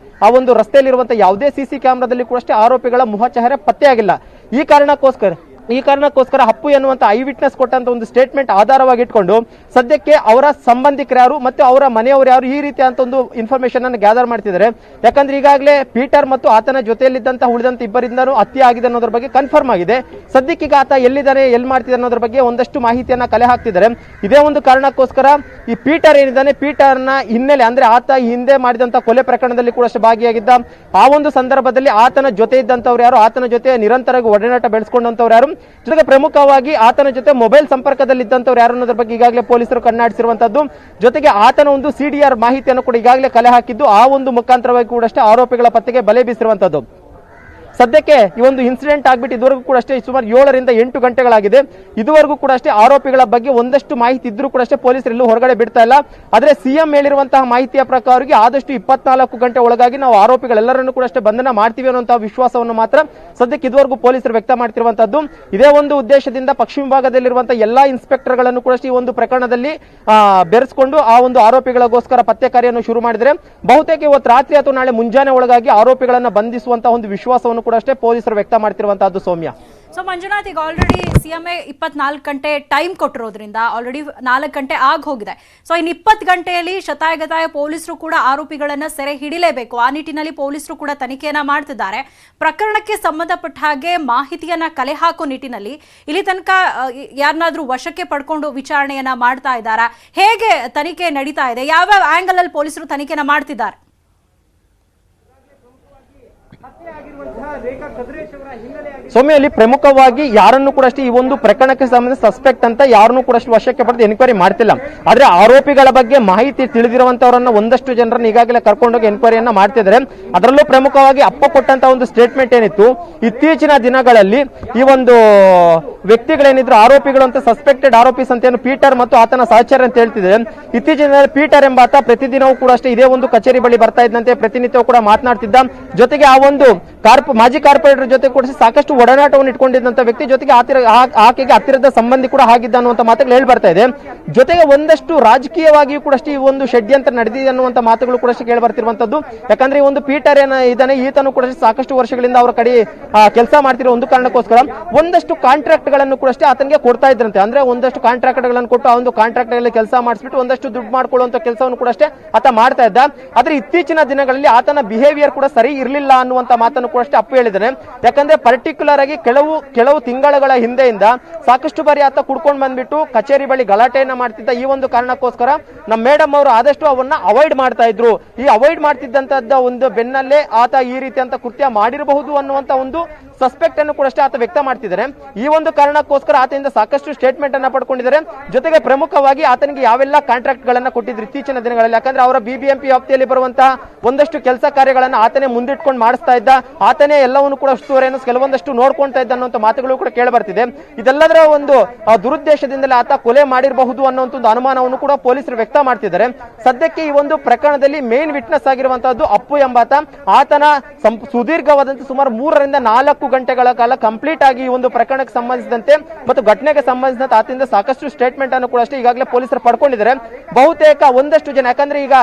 ಆ ಒಂದು ರಸ್ತೆಯಲ್ಲಿರುವಂತಹ ಯಾವುದೇ ಸಿಸಿ ಕ್ಯಾಮೆರಾದಲ್ಲಿ ಕೂಡ ಅಷ್ಟೇ ಆರೋಪಿಗಳ ಮುಖಚಹರೆ ಪತ್ತೆಯಾಗಿಲ್ಲ. ಈ ಕಾರಣಕ್ಕೋಸ್ಕರ ಅಪ್ಪು ಎನ್ನುವಂತ ಐ ವಿಟ್ನೆಸ್ ಕೊಟ್ಟಂತ ಒಂದು ಸ್ಟೇಟ್ಮೆಂಟ್ ಆಧಾರವಾಗಿ ಇಟ್ಕೊಂಡು ಸದ್ಯಕ್ಕೆ ಅವರ ಸಂಬಂಧಿಕರು ಯಾರು ಮತ್ತು ಅವರ ಮನೆಯವರು ಯಾರು ಈ ರೀತಿ ಅಂತ ಒಂದು ಇನ್ಫಾರ್ಮೇಶನ್ ಅನ್ನು ಗ್ಯಾದರ್ ಮಾಡ್ತಿದ್ದಾರೆ. ಯಾಕಂದ್ರೆ ಈಗಾಗಲೇ ಪೀಟರ್ ಮತ್ತು ಆತನ ಜೊತೆಯಲ್ಲಿದ್ದಂತಹ ಉಳಿದಂತ ಇಬ್ಬರಿಂದನೂ ಹತ್ಯೆ ಆಗಿದೆ ಅನ್ನೋದ್ರ ಬಗ್ಗೆ ಕನ್ಫರ್ಮ್ ಆಗಿದೆ. ಸದ್ಯಕ್ಕೆ ಈಗ ಆತ ಎಲ್ಲಿದ್ದಾನೆ ಎಲ್ಲಿ ಮಾಡ್ತಿದ್ದಾನೆ ಅನ್ನೋದ್ರ ಬಗ್ಗೆ ಒಂದಷ್ಟು ಮಾಹಿತಿಯನ್ನ ಕಲೆ ಹಾಕ್ತಿದ್ದಾರೆ. ಇದೇ ಒಂದು ಕಾರಣಕ್ಕೋಸ್ಕರ ಈ ಪೀಟರ್ ಏನಿದ್ದಾನೆ ಪೀಟರ್ನ ಹಿನ್ನೆಲೆ ಅಂದ್ರೆ ಆತ ಹಿಂದೆ ಮಾಡಿದಂತ ಕೊಲೆ ಪ್ರಕರಣದಲ್ಲಿ ಕೂಡ ಅಷ್ಟೇ ಭಾಗಿಯಾಗಿದ್ದ. ಆ ಒಂದು ಸಂದರ್ಭದಲ್ಲಿ ಆತನ ಜೊತೆ ಇದ್ದಂತವ್ರು ಯಾರು, ಆತನ ಜೊತೆ ನಿರಂತರವಾಗಿ ಒಡನಾಟ ಬೆಳೆಸ್ಕೊಂಡಂತವ್ರು ಯಾರು, ಜೊತೆಗೆ ಪ್ರಮುಖವಾಗಿ ಆತನ ಜೊತೆ ಮೊಬೈಲ್ ಸಂಪರ್ಕದಲ್ಲಿ ಇದ್ದಂತವ್ರು ಯಾರು ಅನ್ನೋದ್ರ ಬಗ್ಗೆ ಈಗಾಗಲೇ ಪೊಲೀಸರು ಕಣ್ಣಾಡಿಸಿರುವಂತದ್ದು. ಜೊತೆಗೆ ಆತನ ಒಂದು ಸಿಡಿಆರ್ ಮಾಹಿತಿಯನ್ನು ಕೂಡ ಈಗಾಗಲೇ ಕಲೆ ಹಾಕಿದ್ದು ಆ ಒಂದು ಮುಖಾಂತರವಾಗಿ ಕೂಡ ಅಷ್ಟೇ ಆರೋಪಿಗಳ ಪತ್ತೆಗೆ ಬಲೆ ಬೀಸಿರುವಂತದ್ದು. ಸದ್ಯಕ್ಕೆ ಈ ಒಂದು ಇನ್ಸಿಡೆಂಟ್ ಆಗ್ಬಿಟ್ಟು ಇದುವರೆಗೂ ಕೂಡ ಅಷ್ಟೇ ಸುಮಾರು 7 ರಿಂದ 8 ಗಂಟೆಗಳಾಗಿದೆ. ಇದುವರೆಗೂ ಕೂಡ ಅಷ್ಟೇ ಆರೋಪಿಗಳ ಬಗ್ಗೆ ಒಂದಷ್ಟು ಮಾಹಿತಿ ಇದ್ರೂ ಕೂಡ ಅಷ್ಟೇ ಪೊಲೀಸರು ಎಲ್ಲೂ ಹೊರಗಡೆ ಬಿಡ್ತಾ ಇಲ್ಲ. ಆದ್ರೆ ಸಿಎಂ ಹೇಳಿರುವಂತಹ ಮಾಹಿತಿಯ ಪ್ರಕಾರವಾಗಿ ಆದಷ್ಟು 24 ಗಂಟೆ ಒಳಗಾಗಿ ನಾವು ಆರೋಪಿಗಳೆಲ್ಲರನ್ನು ಕೂಡ ಅಷ್ಟೇ ಬಂಧನ ಮಾಡ್ತೀವಿ ಅನ್ನುವಂತಹ ವಿಶ್ವಾಸವನ್ನು ಮಾತ್ರ ಸದ್ಯಕ್ಕೆ ಇದುವರೆಗೂ ಪೊಲೀಸರು ವ್ಯಕ್ತ ಮಾಡ್ತಿರುವಂತದ್ದು. ಇದೇ ಒಂದು ಉದ್ದೇಶದಿಂದ ಪಶ್ಚಿಮ ಭಾಗದಲ್ಲಿರುವಂತಹ ಎಲ್ಲಾ ಇನ್ಸ್ಪೆಕ್ಟರ್ಗಳನ್ನು ಕೂಡ ಅಷ್ಟೇ ಈ ಒಂದು ಪ್ರಕರಣದಲ್ಲಿ ಬೆರೆಸಿಕೊಂಡು ಆ ಒಂದು ಆರೋಪಿಗಳಿಗೋಸ್ಕರ ಪತ್ತೆ ಕಾರ್ಯವನ್ನು ಶುರು ಮಾಡಿದರೆ ಬಹುತೇಕ ಇವತ್ತು ರಾತ್ರಿ ಅಥವಾ ನಾಳೆ ಮುಂಜಾನೆ ಒಳಗಾಗಿ ಆರೋಪಿಗಳನ್ನ ಬಂಧಿಸುವಂತಹ ಒಂದು ವಿಶ್ವಾಸವನ್ನು ಕೂಡ ಅಷ್ಟೇ ಪೊಲೀಸರು ವ್ಯಕ್ತ ಮಾಡ್ತಿರುವಂತಹದ್ದು. ಸೌಮ್ಯ. ಸೊ ಮಂಜುನಾಥ್, ಈಗ ಆಲ್ರೆಡಿ ಸಿಎಂ 24 ಗಂಟೆ ಟೈಮ್ ಕೊಟ್ಟಿರೋದ್ರಿಂದ ಆಲ್ರೆಡಿ 4 ಗಂಟೆ ಆಗಿ ಹೋಗಿದೆ. ಸೊ ಇನ್ನು 20 ಗಂಟೆಯಲ್ಲಿ ಶತಾಯಗತಾಯ ಪೊಲೀಸರು ಕೂಡ ಆರೋಪಿಗಳನ್ನ ಸೆರೆ ಹಿಡಿಲೇಬೇಕು. ಆ ನಿಟ್ಟಿನಲ್ಲಿ ಪೊಲೀಸರು ಕೂಡ ತನಿಖೆಯನ್ನ ಮಾಡ್ತಿದ್ದಾರೆ. ಪ್ರಕರಣಕ್ಕೆ ಸಂಬಂಧಪಟ್ಟ ಹಾಗೆ ಮಾಹಿತಿಯನ್ನ ಕಲೆ ಹಾಕೋ ನಿಟ್ಟಿನಲ್ಲಿ ಇಲ್ಲಿ ತನಕ ಯಾರನ್ನಾದ್ರೂ ವಶಕ್ಕೆ ಪಡ್ಕೊಂಡು ವಿಚಾರಣೆಯನ್ನ ಮಾಡ್ತಾ ಇದ್ದಾರಾ? ಹೇಗೆ ತನಿಖೆ ನಡೀತಾ ಇದೆ? ಯಾವ ಆಂಗಲ್ ಅಲ್ಲಿ ಪೊಲೀಸರು ತನಿಖೆಯನ್ನ ಮಾಡ್ತಿದ್ದಾರೆ? ಸೌಮ್ಯಲ್ಲಿ ಪ್ರಮುಖವಾಗಿ ಯಾರನ್ನು ಕೂಡ ಅಷ್ಟೇ ಈ ಒಂದು ಪ್ರಕರಣಕ್ಕೆ ಸಂಬಂಧಿಸಿದ ಸಸ್ಪೆಕ್ಟ್ ಅಂತ ಯಾರನ್ನು ಕೂಡ ಅಷ್ಟು ವಶಕ್ಕೆ ಪಡೆದು ಎನ್ಕ್ವೈರಿ ಮಾಡ್ತಿಲ್ಲ. ಆದ್ರೆ ಆರೋಪಿಗಳ ಬಗ್ಗೆ ಮಾಹಿತಿ ತಿಳಿದಿರುವಂತವರನ್ನ ಒಂದಷ್ಟು ಜನರನ್ನು ಈಗಾಗಲೇ ಕರ್ಕೊಂಡೋಗಿ ಎನ್ಕ್ವೈರಿಯನ್ನ ಮಾಡ್ತಿದ್ದಾರೆ. ಅದರಲ್ಲೂ ಪ್ರಮುಖವಾಗಿ ಅಪ್ಪ ಕೊಟ್ಟಂತ ಒಂದು ಸ್ಟೇಟ್ಮೆಂಟ್ ಏನಿತ್ತು, ಇತ್ತೀಚಿನ ದಿನಗಳಲ್ಲಿ ಈ ಒಂದು ವ್ಯಕ್ತಿಗಳೇನಿದ್ರು ಆರೋಪಿಗಳು ಅಂತ ಸಸ್ಪೆಕ್ಟೆಡ್ ಆರೋಪಿಸ್ ಅಂತ ಏನು ಪೀಟರ್ ಮತ್ತು ಆತನ ಸಹಚರ ಅಂತ ಹೇಳ್ತಿದೆ. ಇತ್ತೀಚಿನ ದಿನಗಳಲ್ಲಿ ಪೀಟರ್ ಎಂಬಾತ ಪ್ರತಿದಿನವೂ ಕೂಡ ಅಷ್ಟೇ ಇದೇ ಒಂದು ಕಚೇರಿ ಬಳಿ ಬರ್ತಾ ಇದ್ದಂತೆ ಪ್ರತಿನಿತ್ಯವೂ ಕೂಡ ಮಾತನಾಡ್ತಿದ್ದ. ಜೊತೆಗೆ ಆ ಒಂದು ಮಾಜಿ ಕಾರ್ಪೊರೇಟರ್ ಜೊತೆ ಕೂಡ ಸಾಕಷ್ಟು ಒಡನಾಟವನ್ನು ಇಟ್ಕೊಂಡಿದ್ದಂತ ವ್ಯಕ್ತಿ, ಜೊತೆಗೆ ಆಕೆಗೆ ಹತ್ತಿರದ ಸಂಬಂಧಿ ಕೂಡ ಆಗಿದ್ದ ಅನ್ನುವಂತ ಮಾತುಗಳು ಹೇಳಿ ಬರ್ತಾ ಇದೆ. ಜೊತೆಗೆ ಒಂದಷ್ಟು ರಾಜಕೀಯವಾಗಿಯೂ ಕೂಡ ಈ ಒಂದು ಷಡ್ಯಂತ್ರ ನಡೆದಿದೆ ಅನ್ನುವಂತ ಮಾತುಗಳು ಕೂಡ ಕೇಳಿ ಬರ್ತಿರುವಂತದ್ದು. ಯಾಕಂದ್ರೆ ಈ ಒಂದು ಪೀಟರ್ ಇದ್ದಾನೆ, ಈತನು ಕೂಡ ಸಾಕಷ್ಟು ವರ್ಷಗಳಿಂದ ಅವರ ಕಡೆ ಕೆಲಸ ಮಾಡ್ತಿರೋ ಒಂದು ಕಾರಣಕ್ಕೋಸ್ಕರ ಒಂದಷ್ಟು ಕಾಂಟ್ರಾಕ್ಟ್ ಗಳನ್ನು ಕೂಡ ಆತನಿಗೆ ಕೊಡ್ತಾ ಇದ್ರಂತೆ. ಅಂದ್ರೆ ಒಂದಷ್ಟು ಕಾಂಟ್ರಾಕ್ಟ್ ಗಳನ್ನು ಕೊಟ್ಟು ಆ ಒಂದು ಕಾಂಟ್ರಾಕ್ಟ್ ಗಳಲ್ಲಿ ಕೆಲಸ ಮಾಡಿಸ್ಬಿಟ್ಟು ಒಂದಷ್ಟು ದುಡ್ಡು ಮಾಡ್ಕೊಳ್ಳುವಂತ ಕೆಲಸವನ್ನು ಕೂಡ ಆತ ಮಾಡ್ತಾ ಇದ್ದ. ಆದ್ರೆ ಇತ್ತೀಚಿನ ದಿನಗಳಲ್ಲಿ ಆತನ ಬಿಹೇವಿಯರ್ ಕೂಡ ಸರಿ ಇರಲಿಲ್ಲ ಅನ್ನುವಂತ ಮಾತನ್ನು ಕೂಡ ಅಪ್ಪು ಹೇಳಿದ್ದಾನೆ. ಯಾಕಂದ್ರೆ ಪರ್ಟಿಕ್ಯುಲರ್ ಆಗಿ ಕೆಲವು ತಿಂಗಳುಗಳ ಹಿಂದೆಯಿಂದ ಸಾಕಷ್ಟು ಬಾರಿ ಆತ ಕುಡ್ಕೊಂಡು ಬಂದ್ಬಿಟ್ಟು ಕಚೇರಿ ಬಳಿ ಗಲಾಟೆಯನ್ನ ಮಾಡ್ತಿದ್ದ. ಈ ಒಂದು ಕಾರಣಕ್ಕೋಸ್ಕರ ನಮ್ಮ ಮೇಡಮ್ ಅವರು ಆದಷ್ಟು ಅವನ್ನ ಅವಾಯ್ಡ್ ಮಾಡ್ತಾ ಇದ್ರು. ಈ ಅವಾಯ್ಡ್ ಮಾಡ್ತಿದ್ದಂತದ್ದ ಒಂದು ಬೆನ್ನಲ್ಲೇ ಆತ ಈ ರೀತಿಯಂತ ಕೃತ್ಯ ಮಾಡಿರಬಹುದು ಅನ್ನುವಂತ ಒಂದು ಸಸ್ಪೆಕ್ಟ್ ಅನ್ನು ಕೂಡ ಆತ ವ್ಯಕ್ತ ಮಾಡ್ತಿದ್ದಾರೆ. ಈ ಒಂದು ಕಾರಣಕ್ಕೋಸ್ಕರ ಆತನಿಂದ ಸಾಕಷ್ಟು ಸ್ಟೇಟ್ಮೆಂಟ್ ಅನ್ನ ಪಡ್ಕೊಂಡಿದ್ದಾರೆ. ಜೊತೆಗೆ ಪ್ರಮುಖವಾಗಿ ಆತನಿಗೆ ಯಾವೆಲ್ಲ ಕಾಂಟ್ರಾಕ್ಟ್ ಗಳನ್ನ ಕೊಟ್ಟಿದ್ರು ಇತ್ತೀಚಿನ ದಿನಗಳಲ್ಲಿ. ಯಾಕಂದ್ರೆ ಅವರ ಬಿಬಿಎಂಪಿ ವ್ಯಾಪ್ತಿಯಲ್ಲಿ ಬರುವಂತಹ ಒಂದಷ್ಟು ಕೆಲಸ ಕಾರ್ಯಗಳನ್ನ ಆತನೇ ಮುಂದಿಟ್ಕೊಂಡು ಮಾಡಿಸ್ತಾ ಇದ್ದ, ಆತನೇ ಎಲ್ಲವನ್ನು ಕೂಡ ಉಸ್ತುವಾರಿಯನ್ನು ಕೆಲವೊಂದಷ್ಟು ನೋಡ್ಕೊಳ್ತಾ ಇದ್ದ ಅನ್ನುವಂತ ಮಾತುಗಳು ಕೂಡ ಕೇಳಿ ಬರ್ತಿದೆ. ಇದೆಲ್ಲದರ ಒಂದು ದುರುದ್ದೇಶದಿಂದಲೇ ಆತ ಕೊಲೆ ಮಾಡಿರಬಹುದು ಅನ್ನುವಂತ ಒಂದು ಅನುಮಾನವನ್ನು ಕೂಡ ಪೊಲೀಸರು ವ್ಯಕ್ತ ಮಾಡ್ತಿದ್ದಾರೆ. ಸದ್ಯಕ್ಕೆ ಈ ಒಂದು ಪ್ರಕರಣದಲ್ಲಿ ಮೇನ್ ವಿಟ್ನೆಸ್ ಆಗಿರುವಂತಹದ್ದು ಅಪ್ಪು ಎಂಬಾತ. ಆತನ ಸುದೀರ್ಘವಾದಂತೆ ಸುಮಾರು 3 ರಿಂದ 4 ಗಂಟೆಗಳ ಕಾಲ ಕಂಪ್ಲೀಟ್ ಆಗಿ ಈ ಒಂದು ಪ್ರಕರಣಕ್ಕೆ ಸಂಬಂಧಿಸಿದಂತೆ ಮತ್ತು ಘಟನೆಗೆ ಸಂಬಂಧಿಸಿದಂತೆ ಆತನಿಂದ ಸಾಕಷ್ಟು ಸ್ಟೇಟ್ಮೆಂಟ್ ಅನ್ನು ಕೂಡ ಈಗಾಗಲೇ ಪೊಲೀಸರು ಪಡ್ಕೊಂಡಿದ್ದಾರೆ. ಬಹುತೇಕ ಒಂದಷ್ಟು ಜನ, ಯಾಕಂದ್ರೆ ಈಗ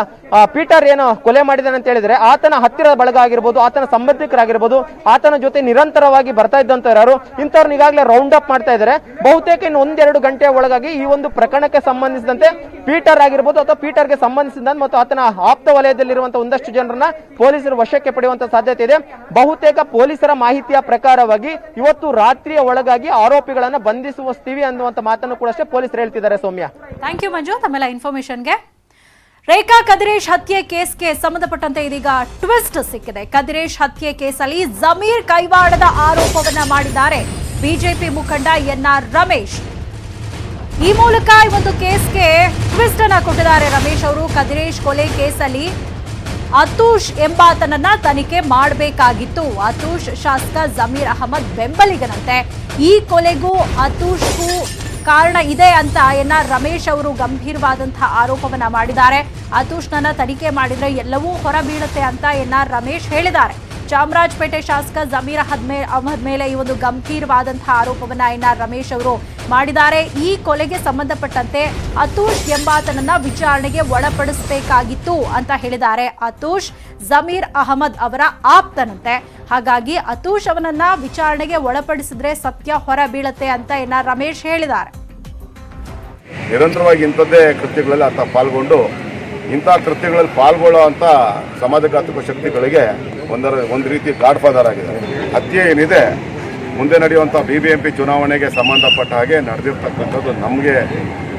ಪೀಟರ್ ಏನು ಕೊಲೆ ಮಾಡಿದಾನೆ ಅಂತ ಹೇಳಿದ್ರೆ ಆತನ ಹತ್ತಿರದ ಬಳಗ ಆಗಿರ್ಬೋದು, ಆತನ ಸಂಬಂಧಿಕರಾಗಿರ್ಬೋದು, ಆತನ ಜೊತೆ ನಿರಂತರವಾಗಿ ಬರ್ತಾ ಇದ್ದಂತವ್ರು ಯಾರು ಇಂಥವ್ರನ್ನ ಈಗಾಗಲೇ ರೌಂಡ್ ಅಪ್ ಮಾಡ್ತಾ ಇದ್ದಾರೆ. ಬಹುತೇಕ ಇನ್ನು 1-2 ಗಂಟೆಯ ಒಳಗಾಗಿ ಈ ಒಂದು ಪ್ರಕರಣಕ್ಕೆ ಸಂಬಂಧಿಸಿದಂತೆ ಪೀಟರ್ ಆಗಿರ್ಬೋದು ಅಥವಾ ಪೀಟರ್ಗೆ ಸಂಬಂಧಿಸಿದಂತೆ ಮತ್ತು ಆತನ ಆಪ್ತ ವಲಯದಲ್ಲಿರುವಂತಹ ಒಂದಷ್ಟು ಜನರನ್ನ ಪೊಲೀಸರು ವಶಕ್ಕೆ ಪಡೆಯುವಂತಹ ಸಾಧ್ಯತೆ ಇದೆ. ಬಹುತೇಕ ಪೊಲೀಸರ ಮಾಹಿತಿಯ ಪ್ರಕಾರವಾಗಿ ಇವತ್ತು ರಾತ್ರಿಯ ಒಳಗಾಗಿ ಆರೋಪಿಗಳನ್ನ ಬಂಧಿಸುವಸ್ತೀವಿ ಅನ್ನುವಂತ ಮಾತನ್ನು ಕೂಡ ಪೊಲೀಸರು ಹೇಳ್ತಿದ್ದಾರೆ. ಸೌಮ್ಯ, ಥ್ಯಾಂಕ್ ಯು ಮಂಜು ತಮ್ಮೆಲ್ಲ ಇನ್ಫಾರ್ಮೇಶನ್ಗೆ. ರೇಖಾ ಕದಿರೇಶ್ ಹತ್ಯೆ ಕೇಸ್ಗೆ ಸಂಬಂಧಪಟ್ಟಂತೆ ಇದೀಗ ಟ್ವಿಸ್ಟ್ ಸಿಕ್ಕಿದೆ. ಕದಿರೇಶ್ ಹತ್ಯೆ ಕೇಸಲ್ಲಿ ಜಮೀರ್ ಕೈವಾಡದ ಆರೋಪವನ್ನ ಮಾಡಿದ್ದಾರೆ ಬಿಜೆಪಿ ಮುಖಂಡ NR ರಮೇಶ್. ಈ ಮೂಲಕ ಈ ಒಂದು ಕೇಸ್ಗೆ ಟ್ವಿಸ್ಟ್ ಅನ್ನ ಕೊಟ್ಟಿದ್ದಾರೆ ರಮೇಶ್ ಅವರು. ಕದಿರೇಶ್ ಕೊಲೆ ಕೇಸಲ್ಲಿ ಅತೂಷ್ ಎಂಬಾತನನ್ನ ತನಿಖೆ ಮಾಡಬೇಕಾಗಿತ್ತು. ಅತೂಷ್ ಶಾಸಕ ಜಮೀರ್ ಅಹಮದ್ ಬೆಂಬಲಿಗನಂತೆ. ಈ ಕೊಲೆಗೂ ಅತೂಷ್ಗೂ ಕಾರಣ ಇದೆ ಅಂತ NR ರಮೇಶ್ ಅವರು ಗಂಭೀರವಾದಂತಹ ಆರೋಪವನ್ನ ಮಾಡಿದ್ದಾರೆ. ಅತೂಷ್ನನ್ನ ತನಿಖೆ ಮಾಡಿದ್ರೆ ಎಲ್ಲವೂ ಹೊರಬೀಳುತ್ತೆ ಅಂತ NR ರಮೇಶ್ ಹೇಳಿದ್ದಾರೆ. ಚಾಮರಾಜಪೇಟೆ ಶಾಸಕ ಜಮೀರ್ ಅಹಮದ್ ಮೇಲೆ ಈ ಒಂದು ಗಂಭೀರವಾದಂತಹ ಆರೋಪವನ್ನ NR ರಮೇಶ್ ಅವರು ಮಾಡಿದ್ದಾರೆ. ಈ ಕೊಲೆಗೆ ಸಂಬಂಧಪಟ್ಟಂತೆ ಅತೂಷ್ ಎಂಬಾತನನ್ನ ವಿಚಾರಣೆಗೆ ಒಳಪಡಿಸಬೇಕಾಗಿತ್ತು ಅಂತ ಹೇಳಿದ್ದಾರೆ. ಅತೂಷ್ ಜಮೀರ್ ಅಹಮದ್ ಅವರ ಆಪ್ತನಂತೆ. ಹಾಗಾಗಿ ಅತೂಷ್ ಅವನನ್ನ ವಿಚಾರಣೆಗೆ ಒಳಪಡಿಸಿದ್ರೆ ಸತ್ಯ ಹೊರ ಬೀಳತ್ತೆ ಅಂತ NR ರಮೇಶ್ ಹೇಳಿದ್ದಾರೆ. ನಿರಂತರವಾಗಿ ಇಂಥದ್ದೇ ಕೃತ್ಯಗಳಲ್ಲಿ ಆತ ಪಾಲ್ಗೊಂಡು ಇಂಥ ಕೃತ್ಯಗಳಲ್ಲಿ ಪಾಲ್ಗೊಳ್ಳೋ ಅಂತ ಸಮಾಜಘಾತಕ ಶಕ್ತಿಗಳಿಗೆ ಒಂದು ರೀತಿ ಗಾಡ್ ಫಾದರ್ ಆಗಿದೆ. ಹತ್ಯೆ ಏನಿದೆ ಮುಂದೆ ನಡೆಯುವಂಥ BBMP ಚುನಾವಣೆಗೆ ಸಂಬಂಧಪಟ್ಟ ಹಾಗೆ ನಡೆದಿರ್ತಕ್ಕಂಥದ್ದು ನಮಗೆ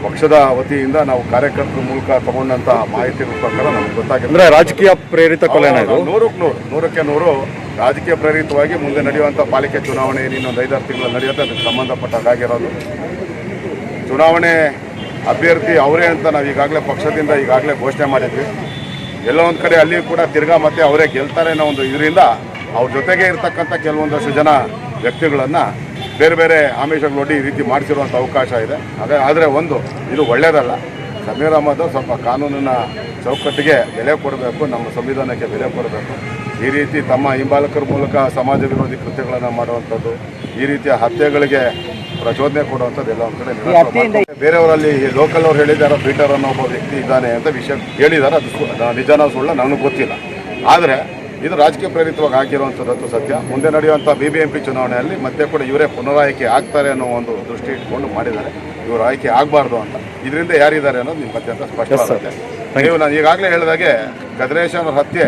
ಪಕ್ಷದ ವತಿಯಿಂದ ನಾವು ಕಾರ್ಯಕರ್ತರ ಮೂಲಕ ತಗೊಂಡಂಥ ಮಾಹಿತಿಗಳ ಪ್ರಕಾರ ನಮ್ಗೆ ಗೊತ್ತಾಗಿದೆ. ಅಂದ್ರೆ ರಾಜಕೀಯ ಪ್ರೇರಿತ ಕೊಲೆ 100ಕ್ಕೆ 100 ರಾಜಕೀಯ ಪ್ರೇರಿತವಾಗಿ ಮುಂದೆ ನಡೆಯುವಂಥ ಪಾಲಿಕೆ ಚುನಾವಣೆ ಇನ್ನೊಂದು 5-6 ತಿಂಗಳು ನಡೆಯುತ್ತೆ. ಅದಕ್ಕೆ ಸಂಬಂಧಪಟ್ಟಾಗಿರೋದು ಚುನಾವಣೆ ಅಭ್ಯರ್ಥಿ ಅವರೇ ಅಂತ ನಾವು ಪಕ್ಷದಿಂದ ಈಗಾಗಲೇ ಘೋಷಣೆ ಮಾಡಿದ್ವಿ. ಎಲ್ಲೋ ಒಂದು ಕಡೆ ಅಲ್ಲಿ ಕೂಡ ತಿರ್ಗಾ ಮತ್ತೆ ಅವರೇ ಗೆಲ್ತಾರೆ ಅನ್ನೋ ಒಂದು ಇದರಿಂದ ಅವ್ರ ಜೊತೆಗೆ ಇರ್ತಕ್ಕಂಥ ಕೆಲವೊಂದಷ್ಟು ಜನ ವ್ಯಕ್ತಿಗಳನ್ನು ಬೇರೆ ಬೇರೆ ಆಮಿಷಗಳೊಡ್ಡಿ ಈ ರೀತಿ ಮಾಡಿಸಿರುವಂಥ ಅವಕಾಶ ಇದೆ. ಆದರೆ ಇದು ಒಳ್ಳೆಯದಲ್ಲ. ಜಮೀರ್ ಅಹಮದ್ ಸ್ವಲ್ಪ ಕಾನೂನಿನ ಚೌಕಟ್ಟಿಗೆ ಬೆಲೆ ಕೊಡಬೇಕು, ನಮ್ಮ ಸಂವಿಧಾನಕ್ಕೆ ಬೆಲೆ ಕೊಡಬೇಕು. ಈ ರೀತಿ ತಮ್ಮ ಹಿಂಬಾಲಕರ ಮೂಲಕ ಸಮಾಜ ವಿರೋಧಿ ಕೃತ್ಯಗಳನ್ನು ಮಾಡುವಂಥದ್ದು, ಈ ರೀತಿಯ ಹತ್ಯೆಗಳಿಗೆ ಪ್ರಚೋದನೆ ಕೊಡುವಂಥದ್ದು ಎಲ್ಲ ಒಂದು ಕಡೆ ಬೇರೆಯವರಲ್ಲಿ ಲೋಕಲ್ ಅವ್ರು ಹೇಳಿದ್ದಾರೆ ಪೀಟರ್ ಅನ್ನೋ ಒಬ್ಬ ವ್ಯಕ್ತಿ ಇದ್ದಾನೆ ಅಂತ ವಿಷಯ ಹೇಳಿದ್ದಾರೆ. ಅದು ನಿಜನ ಸುಳ್ಳ ನನಗೆ ಗೊತ್ತಿಲ್ಲ. ಆದರೆ ಇದು ರಾಜಕೀಯ ಪ್ರೇರಿತವಾಗಿ ಆಗಿರುವಂಥದ್ದು ಸತ್ಯ. ಮುಂದೆ ನಡೆಯುವಂಥ BBMP ಚುನಾವಣೆಯಲ್ಲಿ ಮತ್ತೆ ಕೂಡ ಇವರೇ ಪುನರಾಯ್ಕೆ ಆಗ್ತಾರೆ ಅನ್ನೋ ಒಂದು ದೃಷ್ಟಿ ಇಟ್ಕೊಂಡು ಮಾಡಿದ್ದಾರೆ. ಇವರು ಆಯ್ಕೆ ಆಗಬಾರ್ದು ಅಂತ. ಇದರಿಂದ ಯಾರಿದ್ದಾರೆ ಅನ್ನೋದು ನಿಮ್ಮ ಅತ್ಯಂತ ಸ್ಪಷ್ಟವಾಗುತ್ತೆ. ನೀವು ನಾನು ಈಗಾಗಲೇ ಹೇಳಿದಾಗೆ ಕದಿರೇಶ್ ಅವರ ಹತ್ಯೆ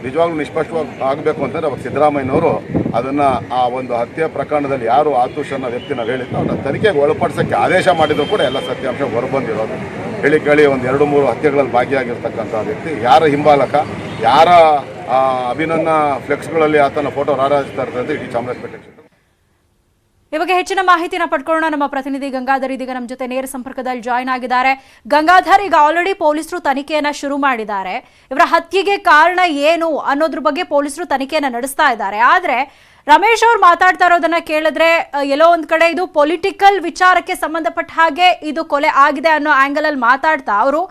ನಿಜವಾಗ್ಲೂ ನಿಷ್ಪಕ್ಷವಾಗಿ ಆಗಬೇಕು ಅಂತಂದರೆ ಅವಾಗ ಸಿದ್ದರಾಮಯ್ಯನವರು ಅದನ್ನು ಆ ಒಂದು ಹತ್ಯೆ ಪ್ರಕರಣದಲ್ಲಿ ಯಾರು ಆತೂಷ್ ಅನ್ನೋ ವ್ಯಕ್ತಿ ನಾವು ಹೇಳಿದ್ದು ಅವ್ರನ್ನ ತನಿಖೆಗೆ ಒಳಪಡಿಸೋಕ್ಕೆ ಆದೇಶ ಮಾಡಿದ್ರು ಕೂಡ ಎಲ್ಲ ಸತ್ಯಾಂಶ ಹೊರಬಂದಿರೋದು. ಹೇಳಿ ಕೇಳಿ ಒಂದು 2-3 ಹತ್ಯೆಗಳಲ್ಲಿ ಭಾಗಿಯಾಗಿರ್ತಕ್ಕಂಥ ವ್ಯಕ್ತಿ ಯಾರ ಹಿಂಬಾಲಕ, ಯಾರ ಅಭಿನಂದನ ಫ್ಲೆಕ್ಸ್ಗಳಲ್ಲಿ ಆತನ ಫೋಟೋ ರಾರಾಜಿಸ್ತಾ ಇರ್ತದೆ ಇಡೀ ಚಾಮರಾಜಪೇಟೆ ಕ್ಷೇತ್ರ. ಈ ಬಗ್ಗೆ ಹೆಚ್ಚಿನ ಮಾಹಿತಿನ ಪಡ್ಕೊಳ್ಳೋಣ. ನಮ್ಮ ಪ್ರತಿನಿಧಿ ಗಂಗಾಧರ್ ಇದೀಗ ನಮ್ಮ ಜೊತೆ ನೇರ ಸಂಪರ್ಕದಲ್ಲಿ ಜಾಯ್ನ್ ಆಗಿದ್ದಾರೆ. ಗಂಗಾಧರ್, ಈಗ ಆಲ್ರೆಡಿ ಪೊಲೀಸರು ತನಿಖೆಯನ್ನ ಶುರು ಮಾಡಿದ್ದಾರೆ. ಇವರ ಹತ್ಯೆಗೆ ಕಾರಣ ಏನು ಅನ್ನೋದ್ರ ಬಗ್ಗೆ ಪೊಲೀಸರು ತನಿಖೆಯನ್ನ ನಡೆಸ್ತಾ ಇದ್ದಾರೆ. ಆದ್ರೆ ರಮೇಶ್ ಅವ್ರು ಮಾತಾಡ್ತಾ ಇರೋದನ್ನ ಕೇಳಿದ್ರೆ ಎಲ್ಲೋ ಒಂದ್ ಕಡೆ ಇದು ಪೊಲಿಟಿಕಲ್ ವಿಚಾರಕ್ಕೆ ಸಂಬಂಧಪಟ್ಟ ಹಾಗೆ ಇದು ಕೊಲೆ ಆಗಿದೆ ಅನ್ನೋ ಆಂಗಲ್ ಅಲ್ಲಿ ಮಾತಾಡ್ತಾ ಅವರು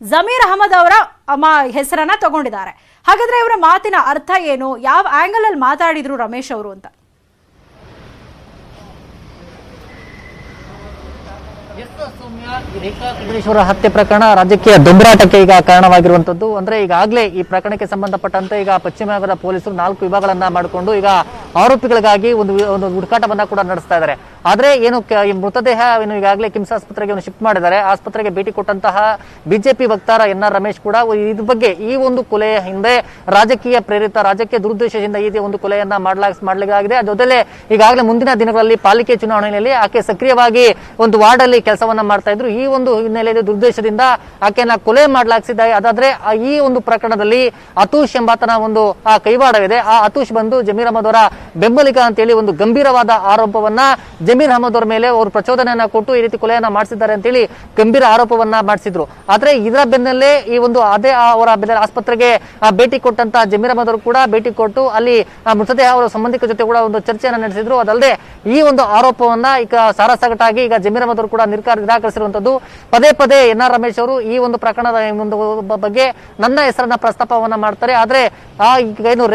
ಜಮೀರ್ ಅಹಮದ್ ಅವರ ಹೆಸರನ್ನ ತಗೊಂಡಿದ್ದಾರೆ. ಹಾಗಾದ್ರೆ ಇವರ ಮಾತಿನ ಅರ್ಥ ಏನು, ಯಾವ ಆಂಗಲ್ ಅಲ್ಲಿ ಮಾತಾಡಿದ್ರು ರಮೇಶ್ ಅವರು ಅಂತ? ರೇಖಾ ಕದ್ರೇಶ್ವರ ಹತ್ಯೆ ಪ್ರಕರಣ ರಾಜಕೀಯ ದೊಂಬರಾಟಕ್ಕೆ ಈಗ ಕಾರಣವಾಗಿರುವಂತದ್ದು. ಅಂದ್ರೆ ಈಗಾಗಲೇ ಈ ಪ್ರಕರಣಕ್ಕೆ ಸಂಬಂಧಪಟ್ಟಂತೆ ಈಗ ಪಶ್ಚಿಮ ವಿಭಾಗದ ಪೊಲೀಸರು 4 ವಿಭಾಗಗಳನ್ನ ಮಾಡಿಕೊಂಡು ಈಗ ಆರೋಪಿಗಳಿಗಾಗಿ ಒಂದು ಹುಡುಕಾಟವನ್ನ ಕೂಡ ನಡೆಸ್ತಾ ಇದ್ದಾರೆ. ಆದ್ರೆ ಏನು ಈ ಮೃತದೇಹ ಈಗಾಗಲೇ ಕಿಮ್ಸ್ ಆಸ್ಪತ್ರೆಗೆ ಶಿಫ್ಟ್ ಮಾಡಿದ್ದಾರೆ. ಆಸ್ಪತ್ರೆಗೆ ಭೇಟಿ ಕೊಟ್ಟಂತಹ ಬಿಜೆಪಿ ವಕ್ತಾರ NR ರಮೇಶ್ ಕೂಡ ಇದ್ರ ಬಗ್ಗೆ ಈ ಒಂದು ಕೊಲೆಯ ಹಿಂದೆ ರಾಜಕೀಯ ಪ್ರೇರಿತ, ರಾಜಕೀಯ ದುರುದ್ದೇಶದಿಂದ ಈ ಒಂದು ಕೊಲೆಯನ್ನ ಮಾಡಲಾಗಿದೆ. ಜೊತೆಲೆ ಈಗಾಗಲೇ ಮುಂದಿನ ದಿನಗಳಲ್ಲಿ ಪಾಲಿಕೆ ಚುನಾವಣೆಯಲ್ಲಿ ಆಕೆ ಸಕ್ರಿಯವಾಗಿ ಒಂದು ವಾರ್ಡ್ ಅಲ್ಲಿ ಕೆಲಸವನ್ನ ಮಾಡ್ತಾ ಇದ್ರು. ಈ ಒಂದು ಹಿನ್ನೆಲೆಯಲ್ಲಿ ದುರುದ್ದೇಶದಿಂದ ಆಕೆಯನ್ನ ಕೊಲೆ ಮಾಡಲಾಗಿಸಿದ್ದಾರೆ. ಅದಾದ್ರೆ ಈ ಒಂದು ಪ್ರಕರಣದಲ್ಲಿ ಅತೂಷ್ ಎಂಬಾತನ ಒಂದು ಕೈವಾಡವಿದೆ. ಆ ಅತೂಷ್ ಬಂದು ಜಮೀರ್ ಅಹಮದ್ ಅವರ ಬೆಂಬಲಿಗ ಅಂತೇಳಿ ಒಂದು ಗಂಭೀರವಾದ ಆರೋಪವನ್ನ ಜಮೀರ್ ಅಹಮದ್ ಅವರ ಮೇಲೆ ಅವರು ಪ್ರಚೋದನೆಯನ್ನ ಕೊಟ್ಟು ಈ ರೀತಿ ಕೊಲೆಯನ್ನ ಮಾಡಿಸಿದ್ದಾರೆ ಅಂತೇಳಿ ಗಂಭೀರ ಆರೋಪವನ್ನ ಮಾಡಿಸಿದ್ರು. ಆದ್ರೆ ಇದರ ಬೆನ್ನಲ್ಲೇ ಈ ಒಂದು ಅದೇ ಅವರ ಆಸ್ಪತ್ರೆಗೆ ಭೇಟಿ ಕೊಟ್ಟಂತ ಜಮೀರ್ ಅಹಮದ್ ಅವರು ಕೂಡ ಭೇಟಿ ಕೊಟ್ಟು ಅಲ್ಲಿ ಮೃತದೇಹ ಅವರ ಸಂಬಂಧಿಕರ ಜೊತೆ ಕೂಡ ಒಂದು ಚರ್ಚೆಯನ್ನ ನಡೆಸಿದ್ರು. ಅದಲ್ಲದೆ ಈ ಒಂದು ಆರೋಪವನ್ನ ಈಗ ಸಾರಾಸಗಟಾಗಿ ಈಗ ಜಮೀರ್ ಅಹಮದ್ ಅವರು ಕೂಡ ನಿರಾಕರಿಸಿರುವಂತದ್ದು. ಪದೇ ಪದೇ NR ರಮೇಶ್ ಅವರು ಈ ಒಂದು ಪ್ರಕರಣದ ಒಂದು ಬಗ್ಗೆ ನನ್ನ ಹೆಸರನ್ನ ಪ್ರಸ್ತಾಪವನ್ನ ಮಾಡ್ತಾರೆ. ಆದ್ರೆ ಏನು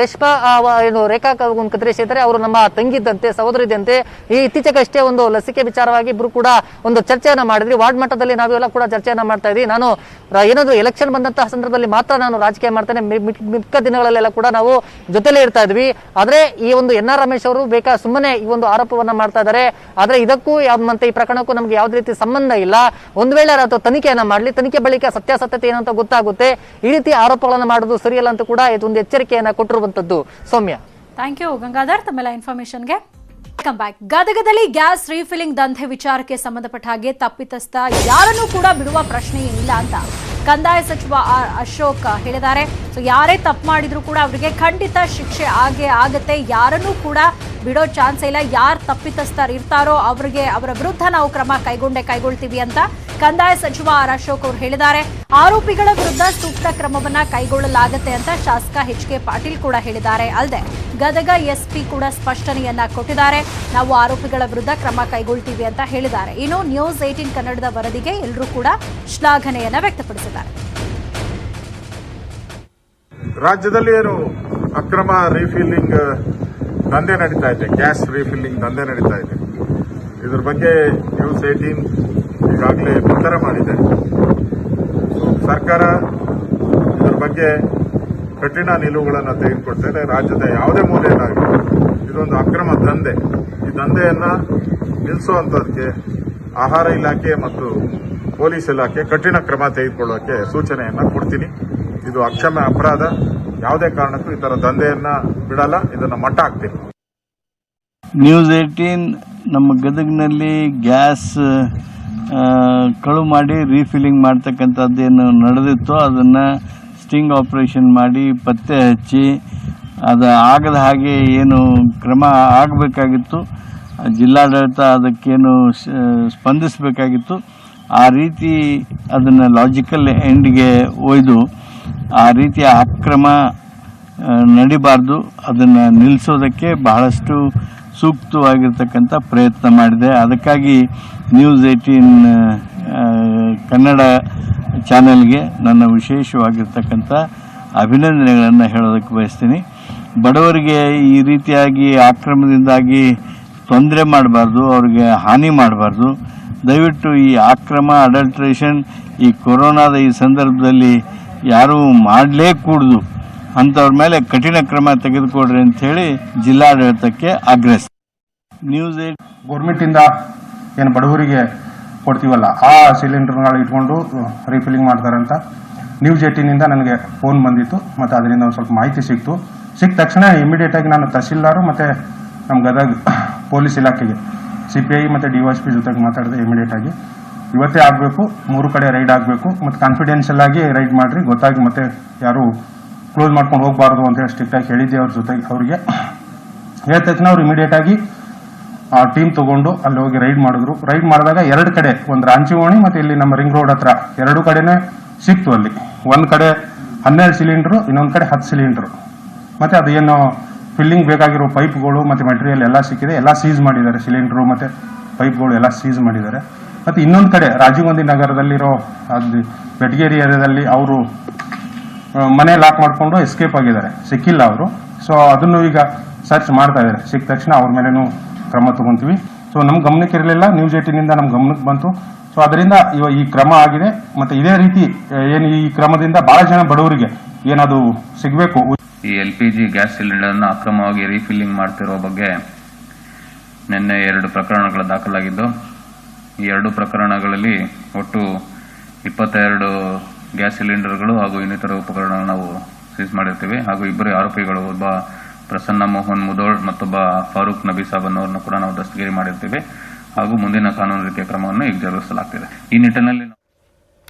ರೇಖಾ ಕದ್ರೇಶ್ ಇದ್ದಾರೆ, ಅವರು ನಮ್ಮ ತಂಗಿದ್ದಂತೆ, ಸಹೋದರಿದ್ದಂತೆ. ಈ ಇತ್ತೀಚೆಗಷ್ಟೇ ಒಂದು ಲಸಿಕೆ ವಿಚಾರವಾಗಿ ಇಬ್ರು ಕೂಡ ಒಂದು ಚರ್ಚೆಯನ್ನ ಮಾಡಿದ್ರಿ. ವಾರ್ಡ್ ಮಟ್ಟದಲ್ಲಿ ನಾವೆಲ್ಲ ಕೂಡ ಚರ್ಚೆಯನ್ನ ಮಾಡ್ತಾ ಇದ್ವಿ. ನಾನು ಏನಾದ್ರು ಎಲೆಕ್ಷನ್ ಬಂದಂತಹ ಸಂದರ್ಭದಲ್ಲಿ ಮಾತ್ರ ನಾನು ರಾಜಕೀಯ ಮಾಡ್ತೇನೆ, ಮಿಕ್ಕ ದಿನಗಳಲ್ಲೆಲ್ಲ ಕೂಡ ನಾವು ಜೊತೆಲೇ ಇರ್ತಾ ಇದ್ವಿ. ಆದ್ರೆ ಈ ಒಂದು NR ರಮೇಶ್ ಅವರು ಸುಮ್ಮನೆ ಈ ಒಂದು ಆರೋಪವನ್ನ ಮಾಡ್ತಾ ಇದ್ದಾರೆ. ಆದ್ರೆ ಇದಕ್ಕೂ ಮತ್ತೆ ಈ ಪ್ರಕರಣಕ್ಕೂ ನಮ್ಗೆ ಯಾವುದೇ ರೀತಿ ಸಂಬಂಧ ಇಲ್ಲ. ಒಂದ್ ವೇಳೆ ಅಥವಾ ತನಿಖೆಯನ್ನ ಮಾಡಲಿ, ತನಿಖೆ ಬಳಿಕ ಸತ್ಯಾಸತ್ಯತೆ ಏನಂತ ಗೊತ್ತಾಗುತ್ತೆ. ಈ ರೀತಿ ಆರೋಪಗಳನ್ನ ಮಾಡೋದು ಸರಿಯಲ್ಲ ಅಂತ ಕೂಡ ಇದೊಂದು ಎಚ್ಚರಿಕೆಯನ್ನ ಕೊಟ್ಟಿರುವಂತದ್ದು. ಸೌಮ್ಯ, ಥ್ಯಾಂಕ್ ಯು ಗಂಗಾಧರ್ ತಮ್ಮೆಲ್ಲ ಇನ್ಫಾರ್ಮೇಶನ್ಗೆ. Welcome back. ಗದಗದಲ್ಲಿ ಗ್ಯಾಸ್ ರೀಫಿಲಿಂಗ್ ದಂಧೆ ವಿಚಾರಕ್ಕೆ ಸಂಬಂಧಪಟ್ಟ ಹಾಗೆ ತಪ್ಪಿತಸ್ಥ ಯಾರನ್ನೂ ಕೂಡ ಬಿಡುವ ಪ್ರಶ್ನೆ ಇಲ್ಲ ಅಂತ ಕಂದಾಯ ಸಚಿವ ಅಶೋಕ್ ಹೇಳಿದ್ದಾರೆ. ಸೊ ಯಾರೇ ತಪ್ಪು ಮಾಡಿದ್ರು ಕೂಡ ಅವರಿಗೆ ಖಂಡಿತ ಶಿಕ್ಷೆ ಆಗತ್ತೆ, ಯಾರನ್ನೂ ಕೂಡ ಬಿಡೋ ಚಾನ್ಸ್ ಇಲ್ಲ. ಯಾರು ತಪ್ಪಿತಸ್ಥರು ಇರ್ತಾರೋ ಅವರ ವಿರುದ್ಧ ನಾವು ಕ್ರಮ ಕೈಗೊಳ್ತೀವಿ ಅಂತ ಕಂದಾಯ ಸಚಿವ ಅಶೋಕ್ ಅವರು ಹೇಳಿದ್ದಾರೆ. ಆರೋಪಿಗಳ ವಿರುದ್ಧ ಸೂಕ್ತ ಕ್ರಮವನ್ನ ಕೈಗೊಳ್ಳಲಾಗುತ್ತೆ ಅಂತ ಶಾಸಕ HK ಪಾಟೀಲ್ ಕೂಡ ಹೇಳಿದ್ದಾರೆ. ಅಲ್ಲದೆ ಗದಗ SP ಕೂಡ ಸ್ಪಷ್ಟನೆಯನ್ನ ಕೊಟ್ಟಿದ್ದಾರೆ. ನಾವು ಆರೋಪಿಗಳ ವಿರುದ್ಧ ಕ್ರಮ ಕೈಗೊಳ್ತೀವಿ ಅಂತ ಹೇಳಿದ್ದಾರೆ. ಇನ್ನು ನ್ಯೂಸ್ 18 ಕನ್ನಡದ ವರದಿಗೆ ಎಲ್ಲರೂ ಕೂಡ ಶ್ಲಾಘನೆಯನ್ನ ವ್ಯಕ್ತಪಡಿಸಿದ್ದಾರೆ. ರಾಜ್ಯದಲ್ಲಿ ಏನು ಅಕ್ರಮ ರೀಫಿಲ್ಲಿಂಗ್ ದಂಧೆ ನಡೀತಾ ಇದೆ, ಗ್ಯಾಸ್ ರೀಫಿಲ್ಲಿಂಗ್ ದಂಧೆ ನಡೀತಾ ಇದೆ, ಇದ್ರ ಬಗ್ಗೆ ನ್ಯೂಸ್ 18 ಈಗಾಗಲೇ ಪ್ರಚಾರ ಮಾಡಿದೆ. ಸರ್ಕಾರ ಇದ್ರ ಬಗ್ಗೆ ಕಠಿಣ ನಿಲುವುಗಳನ್ನು ತೆಗೆದುಕೊಳ್ತೇನೆ. ರಾಜ್ಯದ ಯಾವುದೇ ಮೂಲೆಯಲ್ಲಾಗಲಿ ಇದೊಂದು ಅಕ್ರಮ ದಂಧೆ. ಈ ದಂಧೆಯನ್ನ ನಿಲ್ಲಿಸುವಂತದಕ್ಕೆ ಆಹಾರ ಇಲಾಖೆ ಮತ್ತು ಪೊಲೀಸ್ ಇಲಾಖೆ ಕಠಿಣ ಕ್ರಮ ತೆಗೆದುಕೊಳ್ಳೋಕೆ ಸೂಚನೆಯನ್ನ ಕೊಡ್ತೀನಿ. ಇದು ಅಕ್ಷಮ್ಯ ಅಪರಾಧ. ಯಾವುದೇ ಕಾರಣಕ್ಕೂ ಈ ತರ ದಂಧೆಯನ್ನ ಬಿಡಲ್ಲ, ಇದನ್ನ ಮಟ್ಟ ಹಾಕ್ತೀನಿ. ನ್ಯೂಸ್ 18 ನಮ್ಮ ಗದಗಿನಲ್ಲಿ ಗ್ಯಾಸ್ ಕಳುವು ಮಾಡಿ ರೀಫಿಲ್ಲಿಂಗ್ ಮಾಡ್ತಕ್ಕಂಥದ್ದೇನು ನಡೆದಿತ್ತು ಅದನ್ನು ಸ್ಟಿಂಗ್ ಆಪರೇಷನ್ ಮಾಡಿ ಪತ್ತೆ ಹಚ್ಚಿ ಅದು ಆಗದ ಹಾಗೆ ಏನು ಕ್ರಮ ಆಗಬೇಕಾಗಿತ್ತು, ಜಿಲ್ಲಾಡಳಿತ ಅದಕ್ಕೇನು ಸ್ಪಂದಿಸಬೇಕಾಗಿತ್ತು, ಆ ರೀತಿ ಅದನ್ನು ಲಾಜಿಕಲ್ ಎಂಡ್ಗೆ ಒಯ್ದು ಆ ರೀತಿಯ ಅಕ್ರಮ ನಡಿಬಾರ್ದು, ಅದನ್ನು ನಿಲ್ಲಿಸೋದಕ್ಕೆ ಬಹಳಷ್ಟು ಸೂಕ್ತವಾಗಿರ್ತಕ್ಕಂಥ ಪ್ರಯತ್ನ ಮಾಡಿದೆ. ಅದಕ್ಕಾಗಿ ನ್ಯೂಸ್ 18 ಕನ್ನಡ ಚಾನೆಲ್ಗೆ ನನ್ನ ವಿಶೇಷವಾಗಿರ್ತಕ್ಕಂಥ ಅಭಿನಂದನೆಗಳನ್ನು ಹೇಳೋದಕ್ಕೆ ಬಯಸ್ತೀನಿ. ಬಡವರಿಗೆ ಈ ರೀತಿಯಾಗಿ ಆಕ್ರಮದಿಂದಾಗಿ ತೊಂದರೆ ಮಾಡಬಾರ್ದು, ಅವ್ರಿಗೆ ಹಾನಿ ಮಾಡಬಾರ್ದು. ದಯವಿಟ್ಟು ಈ ಆಕ್ರಮ, ಅಡಲ್ಟ್ರೇಷನ್ ಈ ಕೊರೋನಾದ ಈ ಸಂದರ್ಭದಲ್ಲಿ ಯಾರೂ ಮಾಡಲೇ ಕೂಡದು, ಅಂಥವ್ರ ಮೇಲೆ ಕಠಿಣ ಕ್ರಮ ತೆಗೆದುಕೊಡ್ರಿ ಅಂತ ಹೇಳಿ ಜಿಲ್ಲಾಡಳಿತಕ್ಕೆ ಆಗ್ರಹಿಸ್ತೀನಿ. ನ್ಯೂಸ್ 8 ಗೌರ್ಮೆಂಟಿಂದ ಏನು ಬಡವರಿಗೆ ಕೊಡ್ತೀವಲ್ಲ ಆ ಸಿಲಿಂಡರ್ಗಳು ಇಟ್ಕೊಂಡು ರೀಫಿಲ್ಲಿಂಗ್ ಮಾಡ್ತಾರೆ ಅಂತ ನ್ಯೂಸ್ 18 ನನಗೆ ಫೋನ್ ಬಂದಿತ್ತು. ಮತ್ತು ಅದರಿಂದ ಒಂದು ಸ್ವಲ್ಪ ಮಾಹಿತಿ ಸಿಕ್ಕ ತಕ್ಷಣ ಇಮಿಡಿಯೇಟ್ ಆಗಿ ನಾನು ತಹಸೀಲ್ದಾರು ಮತ್ತು ನಮ್ಮ ಗದಗ ಪೊಲೀಸ್ ಇಲಾಖೆಗೆ CPI ಮತ್ತು DYSP ಜೊತೆಗೆ ಮಾತಾಡಿದೆ. ಇಮಿಡಿಯೇಟ್ ಆಗಿ ಇವತ್ತೇ ಆಗಬೇಕು, 3 ಕಡೆ ರೈಡ್ ಆಗಬೇಕು ಮತ್ತು ಕಾನ್ಫಿಡೆನ್ಷಿಯಲ್ ಆಗಿ ರೈಡ್ ಮಾಡಿರಿ, ಗೊತ್ತಾಗಿ ಮತ್ತೆ ಯಾರು ಕ್ಲೋಸ್ ಮಾಡ್ಕೊಂಡು ಹೋಗಬಾರ್ದು ಅಂತೇಳಿ ಸ್ಟ್ರಿಕ್ಟಾಗಿ ಹೇಳಿದ್ದೆ ಅವ್ರ ಜೊತೆಗೆ. ಅವರಿಗೆ ಹೇಳಿದ ತಕ್ಷಣ ಅವ್ರು ಇಮಿಡಿಯೇಟ್ ಆಗಿ ಆ ಟೀಮ್ ತಗೊಂಡು ಅಲ್ಲಿ ಹೋಗಿ ರೈಡ್ ಮಾಡಿದ್ರು. ರೈಡ್ ಮಾಡಿದಾಗ 2 ಕಡೆ, ಒಂದು ರಾಂಚಿವೋಣಿ ಮತ್ತು ಇಲ್ಲಿ ನಮ್ಮ ರಿಂಗ್ ರೋಡ್ ಹತ್ರ 2 ಕಡೆನೇ ಸಿಕ್ತು. ಅಲ್ಲಿ ಒಂದು ಕಡೆ 12 ಸಿಲಿಂಡ್ರು, ಇನ್ನೊಂದು ಕಡೆ 10 ಸಿಲಿಂಡ್ರು. ಮತ್ತು ಅದೇನು ಫಿಲ್ಲಿಂಗ್ ಬೇಕಾಗಿರೋ ಪೈಪ್ಗಳು ಮತ್ತು ಮೆಟೀರಿಯಲ್ ಎಲ್ಲ ಸಿಕ್ಕಿದೆ, ಎಲ್ಲ ಸೀಸ್ ಮಾಡಿದ್ದಾರೆ. ಸಿಲಿಂಡ್ರು ಮತ್ತು ಪೈಪ್ಗಳು ಎಲ್ಲ ಸೀಸ್ ಮಾಡಿದ್ದಾರೆ. ಮತ್ತು ಇನ್ನೊಂದು ಕಡೆ ರಾಜೀವ್ ಗಾಂಧಿ ನಗರದಲ್ಲಿರೋ ಅದು ಬೆಟಗೇರಿ ಏರಿಯಾದಲ್ಲಿ ಅವರು ಮನೆ ಲಾಕ್ ಮಾಡಿಕೊಂಡು ಎಸ್ಕೇಪ್ ಆಗಿದ್ದಾರೆ, ಸಿಕ್ಕಿಲ್ಲ ಅವರು. ಸೊ ಅದನ್ನು ಈಗ ಸರ್ಚ್ ಮಾಡ್ತಾ ಇದ್ದಾರೆ. ಸಿಕ್ಕ ತಕ್ಷಣ ಅವ್ರ ಮೇಲೇನು ಕ್ರಮ ತಗೊಂತೀವಿ. ಸೊ ನಮ್ಮ ಗಮನಕ್ಕೆ ಇರಲಿಲ್ಲ, ನ್ಯೂಸ್ 18 ನಮ್ಮ ಗಮನಕ್ಕೆ ಬಂತು. ಸೊ ಅದರಿಂದ ಈ ಕ್ರಮ ಆಗಿದೆ. ಮತ್ತೆ ಇದೇ ರೀತಿ ಏನು ಈ ಕ್ರಮದಿಂದ ಬಹಳ ಜನ ಬಡವರಿಗೆ ಏನದು ಸಿಗಬೇಕು. ಈ LPG ಗ್ಯಾಸ್ ಸಿಲಿಂಡರ್ನ ಅಕ್ರಮವಾಗಿ ರೀಫಿಲ್ಲಿಂಗ್ ಮಾಡ್ತಿರೋ ಬಗ್ಗೆ ನಿನ್ನೆ 2 ಪ್ರಕರಣಗಳು ದಾಖಲಾಗಿದ್ದು, ಈ 2 ಪ್ರಕರಣಗಳಲ್ಲಿ ಒಟ್ಟು 22 ಗ್ಯಾಸ್ ಸಿಲಿಂಡರ್ಗಳು ಹಾಗೂ ಇನ್ನಿತರ ಉಪಕರಣಗಳನ್ನು ನಾವು ಸೀಸ್ ಮಾಡಿರ್ತೀವಿ. ಹಾಗೂ 2 ಆರೋಪಿಗಳು, ಒಬ್ಬ ಪ್ರಸನ್ನ ಮೋಹನ್ ಮುದೋಳ್ ಮತ್ತೊಬ್ಬ ಫಾರೂಕ್ ನಬಿ ಸಾಬ್ ಅನ್ನೋರನ್ನು ಕೂಡ ನಾವು ದಸ್ತಗಿರಿ ಮಾಡಿರ್ತೀವಿ. ಹಾಗೂ ಮುಂದಿನ ಕಾನೂನು ರೀತಿಯ ಕ್ರಮವನ್ನು ಈಗ ಜರುಗಿಸಲಾಗ್ತಿದೆ. ಈ ನಿಟ್ಟಿನಲ್ಲಿ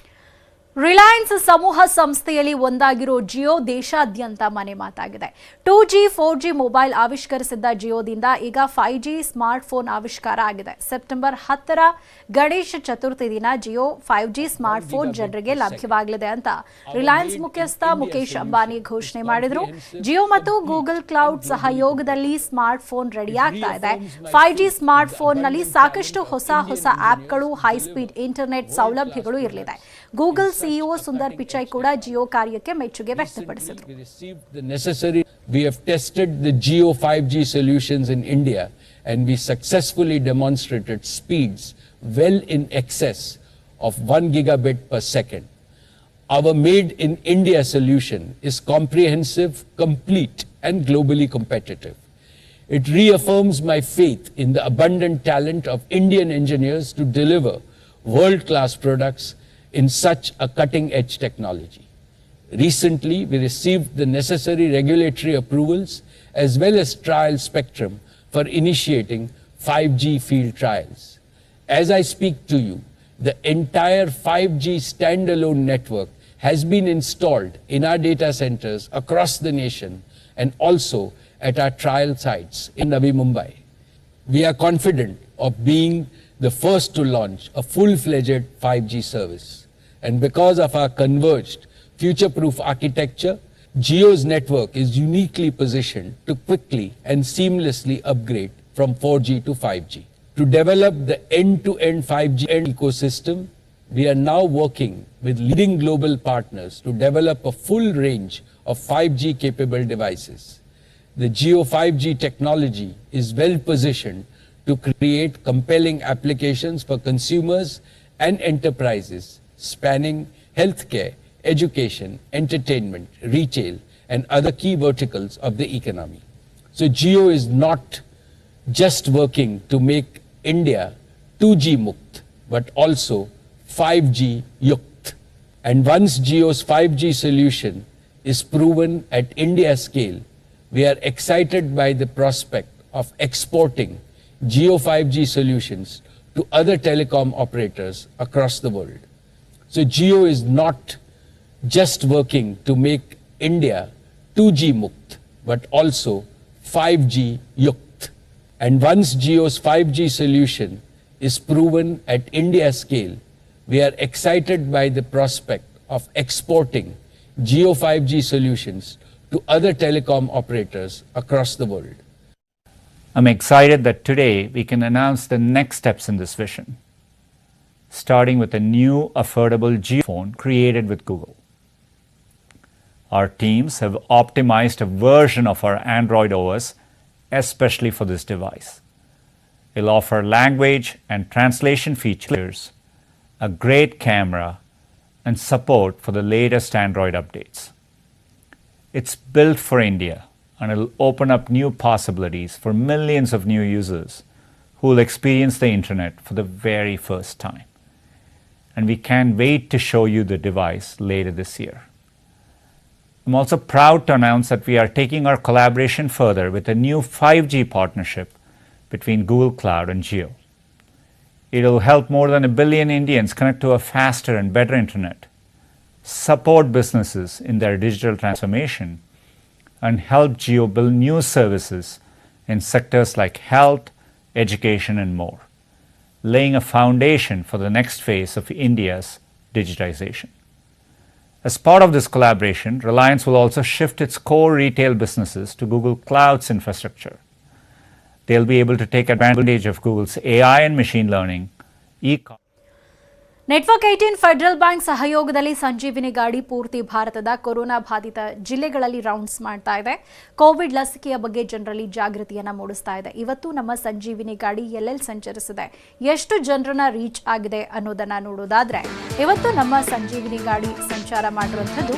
ರಿಲಯನ್ಸ್ ಸಮೂಹ ಸಂಸ್ಥೆಯಲ್ಲಿ ಒಂದಾಗಿರೋ ಜಿಯೋ ದೇಶಾದ್ಯಂತ ಮನೆ ಮಾತಾಗಿದೆ. 2G 4G ಮೊಬೈಲ್ ಆವಿಷ್ಕರಿಸಿದ್ದ ಜಿಯೋದಿಂದ ಈಗ 5G ಸ್ಮಾರ್ಟ್ಫೋನ್ ಆವಿಷ್ಕಾರ ಆಗಿದೆ. ಸೆಪ್ಟೆಂಬರ್ 10ರ ಗಣೇಶ ಚತುರ್ಥಿ ದಿನ ಜಿಯೋ 5G ಸ್ಮಾರ್ಟ್ಫೋನ್ ಜನರಿಗೆ ಲಭ್ಯವಾಗಲಿದೆ ಅಂತ ರಿಲಯನ್ಸ್ ಮುಖ್ಯಸ್ಥ ಮುಕೇಶ್ ಅಂಬಾನಿ ಘೋಷಣೆ ಮಾಡಿದ್ರು. ಜಿಯೋ ಮತ್ತು ಗೂಗಲ್ ಕ್ಲೌಡ್ ಸಹಯೋಗದಲ್ಲಿ ಸ್ಮಾರ್ಟ್ಫೋನ್ ರೆಡಿಯಾಗ್ತಾ ಇದೆ. 5G ಸ್ಮಾರ್ಟ್ಫೋನ್ನಲ್ಲಿ ಸಾಕಷ್ಟು ಹೊಸ ಆಪ್ಗಳು, ಹೈಸ್ಪೀಡ್ ಇಂಟರ್ನೆಟ್ ಸೌಲಭ್ಯಗಳು ಇರಲಿದೆ. ಗೂಗಲ್ ಸಿಇಒ ಸುಂದರ್ ಪಿಚೈ ಕೂಡ ಜಿಯೋ ಕಾರ್ಯಕ್ಕೆ ಮೆಚ್ಚುಗೆ ವ್ಯಕ್ತಪಡಿಸಿದರು. We have tested the Jio 5G solutions in India and we successfully demonstrated speeds well in excess of 1 gigabit per second. Our made in India solution is comprehensive, complete and globally competitive. It reaffirms my faith in the abundant talent of Indian engineers to deliver world-class products in such a cutting-edge technology. Recently, we received the necessary regulatory approvals as well as trial spectrum for initiating 5G field trials. As I speak to you, the entire 5G standalone network has been installed in our data centers across the nation and also at our trial sites in Navi Mumbai. We are confident of being the first to launch a full-fledged 5G service. And because of our converged, future-proof architecture, Jio's network is uniquely positioned to quickly and seamlessly upgrade from 4G to 5G. To develop the end-to-end 5G ecosystem, we are now working with leading global partners to develop a full range of 5G-capable devices. The Jio 5G technology is well positioned to create compelling applications for consumers and enterprises spanning healthcare, education, entertainment, retail, and other key verticals of the economy. So Jio is not just working to make India 2G Mukt, but also 5G Yukt. And once Jio's 5G solution is proven at India scale, we are excited by the prospect of exporting Jio 5G solutions to other telecom operators across the world. So Jio is not just working to make India 2G Mukt, but also 5G Yukt. And once Jio's 5G solution is proven at India scale, we are excited by the prospect of exporting Jio 5G solutions to other telecom operators across the world. I'm excited that today we can announce the next steps in this vision, starting with a new affordable Jio phone created with Google. Our teams have optimized a version of our Android OS especially for this device. It'll offer language and translation features, a great camera, and support for the latest Android updates. It's built for India and it'll open up new possibilities for millions of new users who will experience the internet for the very first time. And we can't wait to show you the device later this year. I'm also proud to announce that we are taking our collaboration further with a new 5G partnership between Google Cloud and Jio. It'll help more than 1 billion Indians connect to a faster and better internet, support businesses in their digital transformation, and help Jio build new services in sectors like health, education, and more, laying a foundation for the next phase of India's digitization. As part of this collaboration, Reliance will also shift its core retail businesses to Google Cloud's infrastructure. They'll be able to take advantage of Google's AI and machine learning, e-commerce. Network 18 federal bank ಸಹಯೋಗದಲ್ಲಿ ಸಂಜೀವಿನಿ ಗಾಡಿ ಪೂರ್ತಿ ಭಾರತದ corona ಬಾಧಿತ ಜಿಲ್ಲೆಗಳಲ್ಲಿ rounds ಮಾಡ್ತಾ ಇದೆ. Covid ಲಸಿಕೆಯ ಬಗ್ಗೆ ಜನರಲ್ಲಿ ಜಾಗೃತಿಯನ್ನ ಮೂಡಿಸ್ತಾ ಇದೆ. ಇವತ್ತು ನಮ್ಮ ಸಂಜೀವಿನಿ ಗಾಡಿ ಎಲ್ಲೆಲ್ಲಿ ಸಂಚರಿಸಿದೆ, ಎಷ್ಟು ಜನರನ್ನ ರೀಚ್ ಆಗಿದೆ ಅನ್ನೋದನ್ನ ನೋಡೋದಾದ್ರೆ, ಇವತ್ತು ನಮ್ಮ ಸಂಜೀವಿನಿ ಗಾಡಿ ಸಂಚಾರ ಮಾಡಿರುವಂತದ್ದು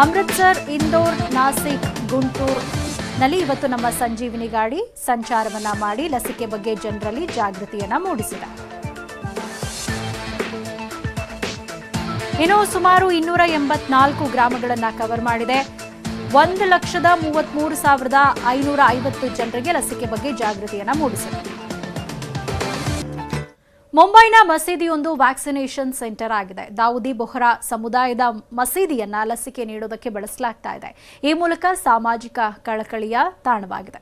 ಅಮೃತ್ಸರ್, ಇಂದೋರ್, ನಾಸಿಕ್, ಗುಂಟೂರು ನಲ್ಲಿ ಇವತ್ತು ನಮ್ಮ ಸಂಜೀವಿನಿ ಗಾಡಿ ಸಂಚಾರವನ್ನ ಮಾಡಿ ಲಸಿಕೆ ಬಗ್ಗೆ ಜನರಲ್ಲಿ ಜಾಗೃತಿಯನ್ನ ಮೂಡಿಸಿದೆ. ಇನ್ನು ಸುಮಾರು 284 ಗ್ರಾಮಗಳನ್ನ ಕವರ್ ಮಾಡಿದೆ. 1,33,550 ಜನರಿಗೆ ಲಸಿಕೆ ಬಗ್ಗೆ ಜಾಗೃತಿಯನ್ನ ಮೂಡಿಸಿದೆ. ಮುಂಬೈನ ಮಸೀದಿಯೊಂದು ವ್ಯಾಕ್ಸಿನೇಷನ್ ಸೆಂಟರ್ ಆಗಿದೆ. ದಾವೂದಿ ಬೊಹ್ರಾ ಸಮುದಾಯದ ಮಸೀದಿಯನ್ನ ಲಸಿಕೆ ನೀಡೋದಕ್ಕೆ ಬಳಸಲಾಗ್ತಾ ಇದೆ. ಈ ಮೂಲಕ ಸಾಮಾಜಿಕ ಕಳಕಳಿಯ ತಾಣವಾಗಿದೆ.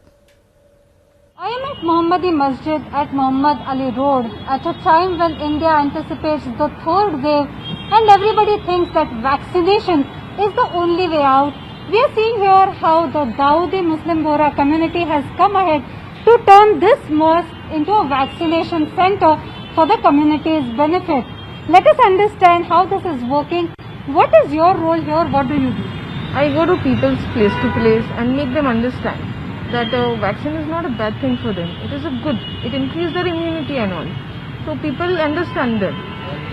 I am at Mohammadi Masjid at Muhammad Ali Road at a time when India anticipates the third wave and everybody thinks that vaccination is the only way out. We are seeing here how the Dawoodi Muslim Bohra community has come ahead to turn this mosque into a vaccination center for the community's benefit. Let us understand how this is working. What is your role here? What do you do? I go to people's place to place and make them understand that vaccine is not a bad thing for them. It is a good. It increases their immunity and all. So people understand that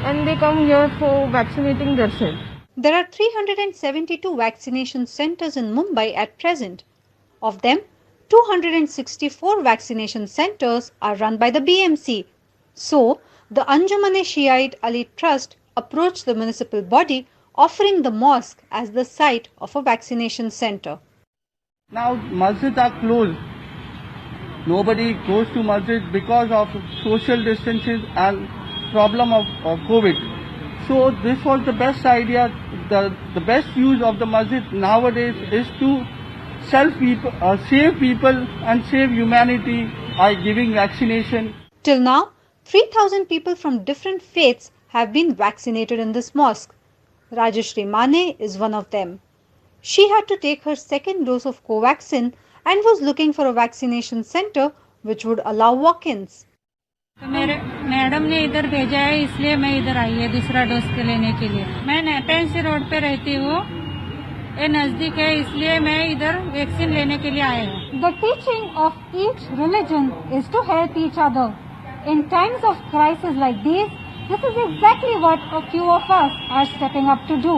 and they come here for vaccinating themselves. There are 372 vaccination centers in Mumbai at present. Of them, 264 vaccination centers are run by the BMC. So, the Anjuman-e-Shiite Ali Trust approached the municipal body offering the mosque as the site of a vaccination center. Now, masjids are closed. Nobody goes to masjid because of social distancing and problem of COVID. So, this was the best idea. The best use of the masjid nowadays is to save people and save humanity by giving vaccination. Till now, 3,000 people from different faiths have been vaccinated in this mosque. Rajeshri Mane is one of them. She had to take her second dose of Covaxin and was looking for a vaccination center which would allow walk-ins. मेरे madam ने इधर भेजा है, इसलिए मैं इधर आई है दूसरा डोज के लेने के लिए. मैं नेपेंसी रोड पे रहती हूँ, ये नजदीक है, इसलिए मैं इधर वैक्सीन लेने के लिए आया हूँ. The teaching of each religion is to help each other. In times of crisis like these, this is exactly what a few of us are stepping up to do.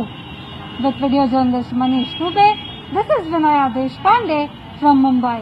With video journalist Manish Dubey, this is Vinaya Deshpande from Mumbai.